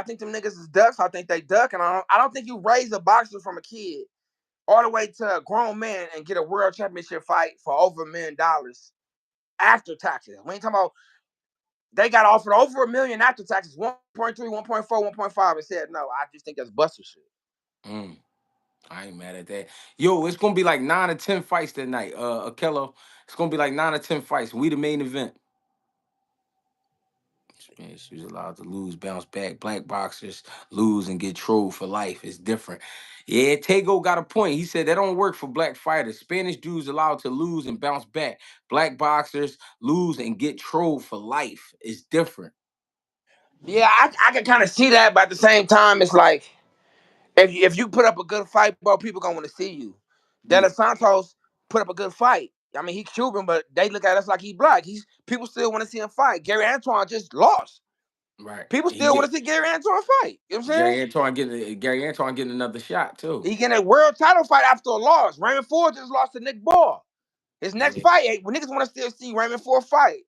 think them niggas is ducks. I think they duck, and I don't think you raise a boxer from a kid all the way to a grown man and get a world championship fight for over $1 million after taxes. We ain't talking about they got offered over $1 million after taxes, 1.3, 1.4, 1.5, and said no. I just think that's buster shit. Mm. I ain't mad at that. Yo, it's gonna be like 9 or 10 fights that night. Akello, it's gonna be like 9 or 10 fights. We the main event. Man, she was allowed to lose, bounce back. Black boxers lose and get trolled for life. It's different. Yeah, Tego got a point. He said that don't work for black fighters. Spanish dudes allowed to lose and bounce back. Black boxers lose and get trolled for life. It's different. Yeah, I can kind of see that, but at the same time, it's like if you put up a good fight, bro, people gonna want to see you. De Yeah, Los Santos put up a good fight. I mean, he's Cuban, but they look at us like he black. He's People still want to see him fight. Gary Antoine just lost. right. People He still want get to see Gary Antoine fight. You know what I'm saying? Gary Antoine getting another shot too. He getting a world title fight after a loss. Raymond Ford just lost to Nick Ball. His next Yeah, fight, when niggas want to still see Raymond Ford fight,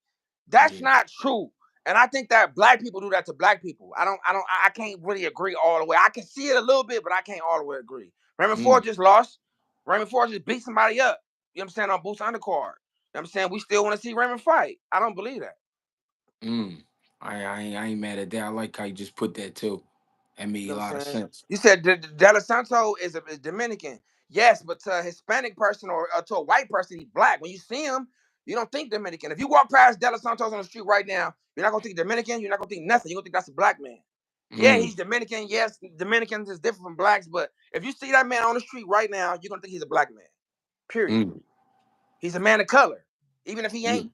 that's yeah. not true. And I think that black people do that to black people. I can't really agree all the way. I can see it a little bit, but I can't all the way agree. Raymond Ford Mm, just lost. Raymond Ford just beat somebody up. You know what I'm saying? On Boots undercard. You know what I'm saying? We still want to see Raymond fight. I don't believe that. mm. I ain't mad at that. I like how you just put that too. That made You a know what lot I'm of saying? sense. You said De La Santo is Dominican. Yes, but to a Hispanic person or to a white person, he's black. When you see him, you don't think Dominican. If you walk past De La Santos on the street right now, you're not gonna think Dominican. You're not gonna think nothing. You're gonna think that's a black man. Yeah, Mm, he's Dominican. Yes, Dominicans is different from blacks, but if you see that man on the street right now, you're gonna think he's a black man. Period. mm. He's a man of color, even if he Yeah. ain't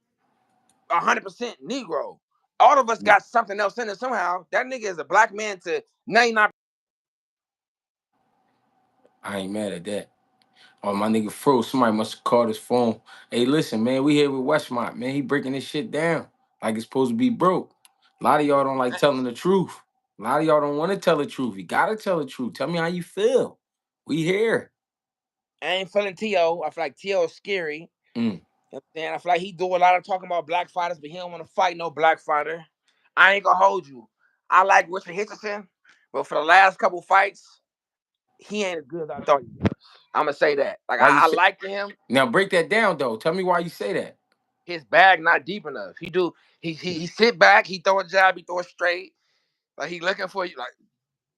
100% Negro. All of us got something else in it somehow. That nigga is a black man to 99. I ain't mad at that. Oh, my nigga froze. Somebody must have called his phone. Hey, listen, man, we here with Westmont, man. He breaking this shit down like it's supposed to be broke. A lot of y'all don't like telling the truth. A lot of y'all don't want to tell the truth. You gotta tell the truth. Tell me how you feel. We here. I ain't feeling T.O. I feel like T.O. is scary. Mm, You know what I'm saying? I feel like he do a lot of talking about black fighters, but he don't want to fight no black fighter. I ain't gonna hold you. I like Richard Hitchison, but for the last couple fights, he ain't as good as I thought he was. I'm gonna say that. Like why you I say liked him. now? Break that down though. Tell me why you say that. his bag not deep enough. He sit back, he throw a jab, he throw it straight. Like he looking for you. Like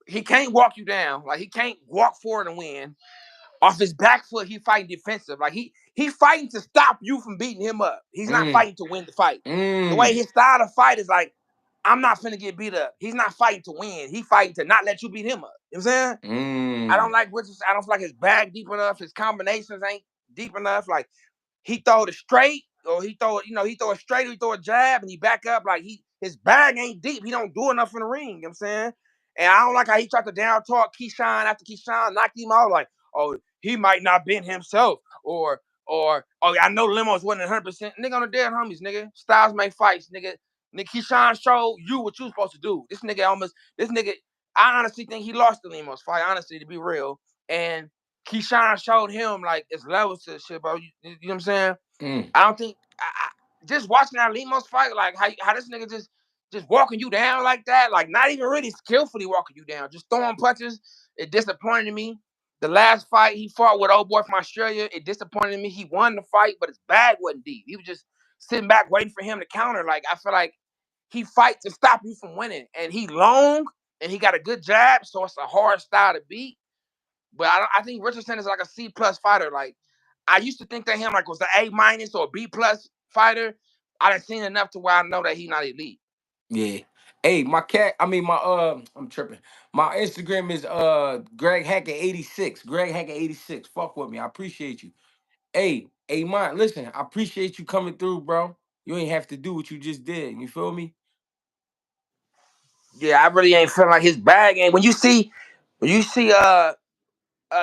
he can't walk you down. Like he can't walk forward and win. Off his back foot, he fighting defensive. Like he fighting to stop you from beating him up. He's not Mm. fighting to win the fight. The way Mm. his style of fight is like, I'm not finna get beat up. He's not fighting to win. He fighting to not let you beat him up. You know what I'm saying? I don't Mm. like Richardson. I don't feel like his bag deep enough. His combinations ain't deep enough. Like he throw it straight, or he throw it, he throw it straight, or he throw a jab, and he back up. Like his bag ain't deep. He don't do enough in the ring. You know what I'm saying? And I don't like how he tried to down talk Keyshawn after Keyshawn knocked him out. Like, oh, he might not been himself, or oh, I know Limos wasn't 100%. Nigga on the dead homies, nigga. Styles make fights, nigga. Nick Keyshawn showed you what you supposed to do. This nigga, I honestly think he lost the Limos fight, honestly, to be real. And Keyshawn showed him like it's levels to shit, bro. You know what I'm saying? Mm. I don't think just watching that Limos fight, like how this nigga just walking you down like that, like not even really skillfully walking you down, just throwing punches. It disappointed me. The last fight he fought with old boy from Australia, it disappointed me. He won the fight, but his bag wasn't deep. He was just sitting back waiting for him to counter. Like I feel like he fights to stop you from winning, and he long and he got a good jab, so it's a hard style to beat. But I think Richardson is like a C plus fighter. Like I used to think that him like was an A minus or a B plus fighter. I done seen enough to where I know that he's not elite. Yeah. Hey, I'm tripping. My Instagram is Greg Hackett 86. Greg Hackett 86. Fuck with me. I appreciate you. Hey, man, listen, I appreciate you coming through, bro. You ain't have to do what you just did. You feel me? Yeah, I really ain't feeling like his bag ain't. When you see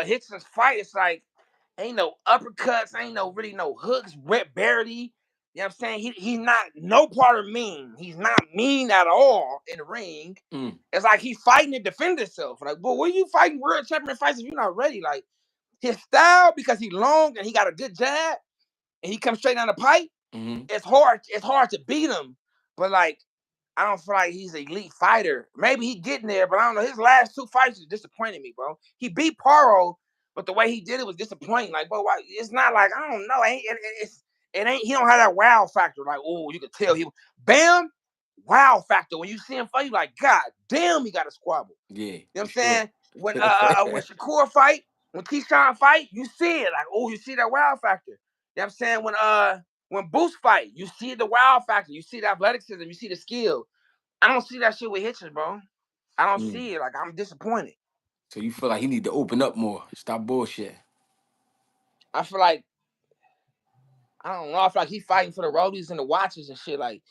Hickson's fight, it's like ain't no uppercuts, ain't no really no hooks, barely. You know what I'm saying? He's not no part of mean. He's not mean at all in the ring. Mm. It's like he's fighting to defend himself. Like, well, what are you fighting world champion fights if you're not ready? Like his style, because he long and he got a good jab and he comes straight down the pipe, Mm-hmm. it's hard to beat him. But like I don't feel like he's an elite fighter. Maybe he getting there, but I don't know. His last two fights just disappointed me, bro. He beat Paro, but the way he did it was disappointing. Like, bro, why, it's not like I don't know. It ain't. He don't have that wow factor. Like, oh, you could tell he bam, wow factor. When you see him fight, you like, God damn, he got a squabble. Yeah, You know what for I'm sure. saying? When Shakur fight, when Keyshawn fight, you see it. Like, oh, you see that wow factor. You know what I'm saying? When Boost fight, you see the wow factor. You see the athleticism. You see the skill. I don't see that shit with Hitchens, bro. I don't Mm. see it. Like I'm disappointed. So you feel like he need to open up more. Stop bullshit. I feel like I don't know. I feel like he fighting for the roadies and the watches and shit. Like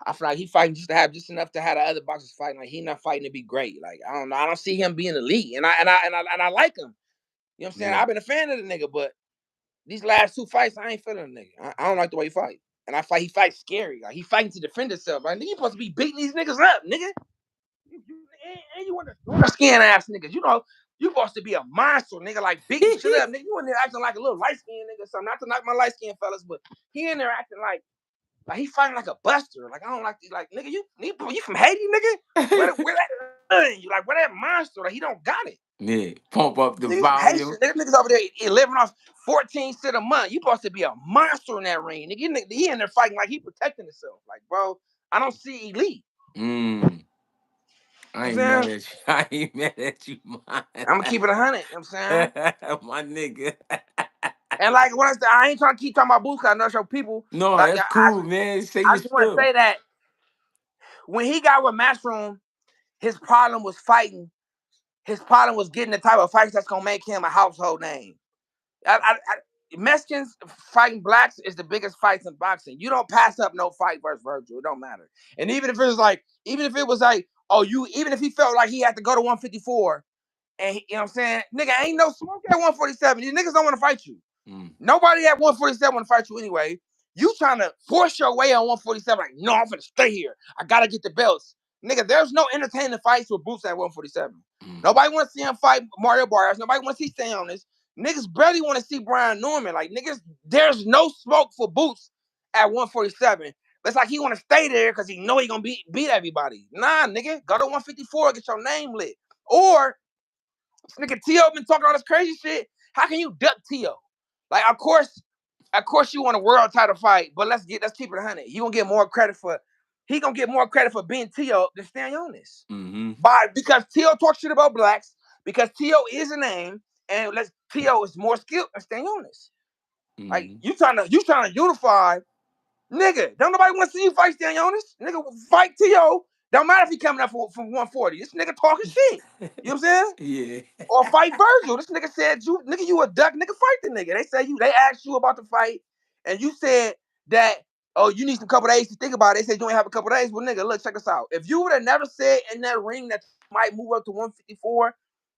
I feel like he fighting just to have just enough to have the other boxers fighting. Like he not fighting to be great. Like I don't know. I don't see him being elite. And I like him. You know what I'm saying? Yeah. I've been a fan of the nigga, but these last two fights, I ain't feeling the nigga. I don't like the way he fight. And he fights scary. Like he fighting to defend himself. Like nigga, you supposed to be beating these niggas up, nigga. And you want to skin ass niggas. You supposed to be a monster, nigga, like beating shit up. Nigga, you in there acting like a little light skinned nigga. So not to knock my light skinned fellas, but he in there acting like he fighting like a buster. Like I don't like like nigga, you from Haiti, nigga? Where that you like where that monster? Like he don't got it. Yeah. Pump up the Nigga from volume. Haitian. Niggas over there living off 14 cents a month. You supposed to be a monster in that ring. Nigga, he in there fighting like he protecting himself. Like, bro, I don't see elite. Mm. I You know ain't what I'm mad saying? at you. I ain't mad at you, man. I'm gonna keep it 100. You know what I'm saying? My nigga. And like when I ain't trying to keep talking about Boots, I know show people, No, but that's cool, man. Say I your just want to spill. say that when he got with Matchroom, his problem was fighting. His problem was getting the type of fights that's gonna make him a household name. Mexicans fighting blacks is the biggest fights in boxing. You don't pass up no fight versus Virgil. It don't matter. And even if it was like, even if he felt like he had to go to 154, and you know what I'm saying, nigga, ain't no smoke at 147. These niggas don't want to fight you. Mm. Nobody at 147 want to fight you anyway. You trying to force your way on 147? Like, no, I'm gonna stay here. I gotta get the belts, nigga. There's no entertaining fights with Boots at 147. Mm. Nobody want to see him fight Mario Barrios. Nobody want to see Stay on this. Niggas barely want to see Brian Norman. Like niggas, there's no smoke for Boots at 147. It's like he want to stay there because he know he gonna beat everybody. Nah, nigga, go to 154, get your name lit. Or nigga T.O. been talking all this crazy shit. How can you duck T.O.? Like, of course, Of course, you want a world title fight, but let's keep it 100. You gonna get more credit for he gonna get more credit for being Tio than Stanionis. Mm-hmm. Because Tio talks shit about blacks, because Tio is a name, and Tio is more skilled than Stanionis. Like Mm-hmm. you trying to unify. Nigga, don't nobody want to see you fight Stanionis. Nigga, fight T.O. Don't matter if he coming up from 140. This nigga talking shit. You know what I'm saying? Yeah. Or fight Virgil. This nigga said, you a duck, nigga, fight the nigga. They asked you about the fight, and you said that, oh, you need some couple days to think about it. They said you ain't have a couple days. Well, nigga, look, check this out. If you would have never said in that ring that you might move up to 154,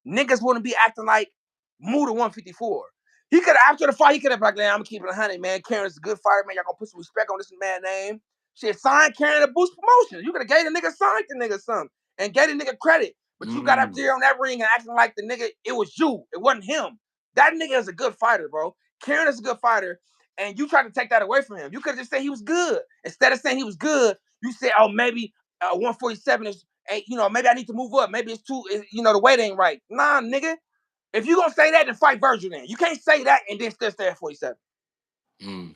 niggas wouldn't be acting like move to 154. He could have, after the fight, he could have been like, man, I'm keeping 100, man. Karen's a good fighter, man. Y'all gonna put some respect on this man's name. Shit, sign Karen to boost promotion. You could have gave the nigga, signed the nigga something and gave the nigga credit. But you got up Mm. there on that ring and acting like the nigga, it was you. It wasn't him. That nigga is a good fighter, bro. Karen is a good fighter. And you tried to take that away from him. You could have just said he was good. Instead of saying he was good, you said, oh, maybe 147 is, maybe I need to move up. Maybe it's too, the weight ain't right. Nah, nigga. If you gonna say that, then fight Virgil then. You can't say that and then still stay at 47. Mm.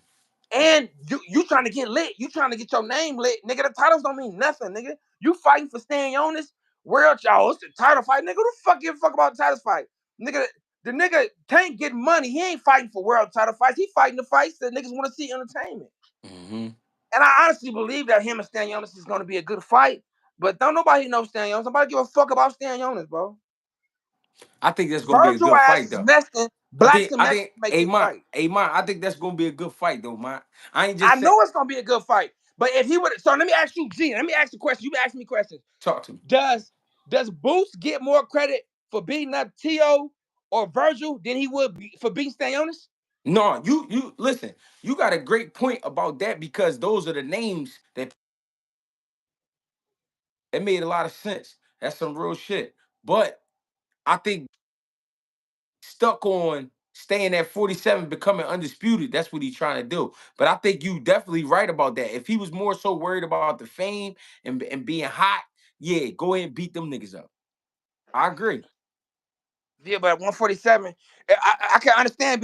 And you trying to get lit. You trying to get your name lit. Nigga, the titles don't mean nothing, nigga. You fighting for staying on this world, y'all. It's the title fight, nigga. Who the fuck give a fuck about the titles fight? Nigga, the nigga Tank getting money. He ain't fighting for world title fights. He fighting the fights that niggas want to see entertainment. Mm-hmm. And I honestly believe that him and Stanionis is going to be a good fight. But don't nobody know Stanionis. Nobody give a fuck about Stanionis, bro. I think that's gonna be a Virgil good ass fight is though. Mexican. I Blacks think and I Mexicans think make hey this man, fight. hey man, I think that's gonna be a good fight though, man. I ain't I just say know it's gonna be a good fight. But if he would, so let me ask you, G. Let me ask you a question. You been asking me questions. talk to me. Does Boost get more credit for beating up T.O. or Virgil than he would for beating Stanionis? No, you listen, you got a great point about that because those are the names that made a lot of sense. That's some real shit. But I think stuck on staying at 47, becoming undisputed. That's what he's trying to do. But I think you definitely right about that. If he was more so worried about the fame and being hot, yeah, go ahead and beat them niggas up. I agree. Yeah, but 147, I can understand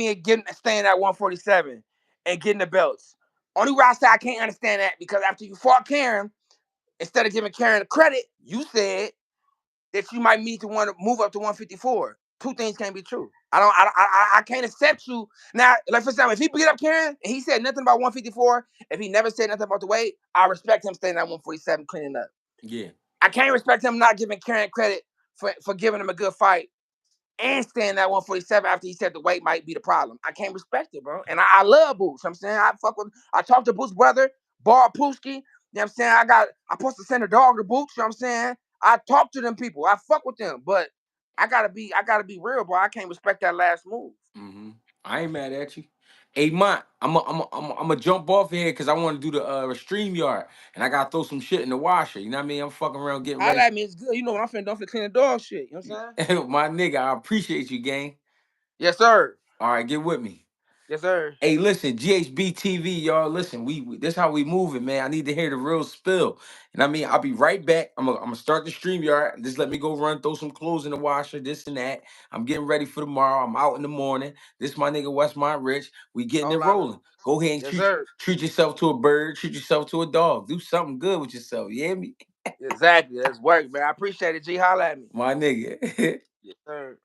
staying at 147 and getting the belts. Only where I say I can't understand that because after you fought Karen, instead of giving Karen the credit, you said that you might need to want to move up to 154. Two things can't be true. I can't accept you now. Like for example, if he beat up Karen and he said nothing about 154, if he never said nothing about the weight, I respect him staying at 147 cleaning up. Yeah. I can't respect him not giving Karen credit for giving him a good fight and staying at 147 after he said the weight might be the problem. I can't respect it, bro. And I love Boots. I'm saying I talked to Boots' brother, Bar Pooski. You know what I'm saying? I supposed to send a dog to Boots, you know what I'm saying? I talk to them people. I fuck with them, but I gotta be real, bro. I can't respect that last move. Mm-hmm. I ain't mad at you. Hey, Mont, I'm a jump off here because I want to do the stream yard and I gotta throw some shit in the washer. You know what I mean? I'm fucking around getting Holla ready. at me, it's good. You know what I'm finna do? I'm finna clean the dog shit. You know what I'm saying? My nigga, I appreciate you, gang. Yes, sir. All right, get with me. Yes, sir. Hey, listen, GHB TV, y'all. Listen, this how we moving, man. I need to hear the real spill. And I mean, I'll be right back. I'm gonna start the stream yard. Just let me go run, throw some clothes in the washer, this and that. I'm getting ready for tomorrow. I'm out in the morning. This my nigga Westmont Rich. We getting it Hold on. rolling. Go ahead and Yes, treat sir. treat yourself to a bird. Treat yourself to a dog. Do something good with yourself. You hear me, Exactly. That's work, man. I appreciate it. G, holla at me. my nigga? Yes, sir.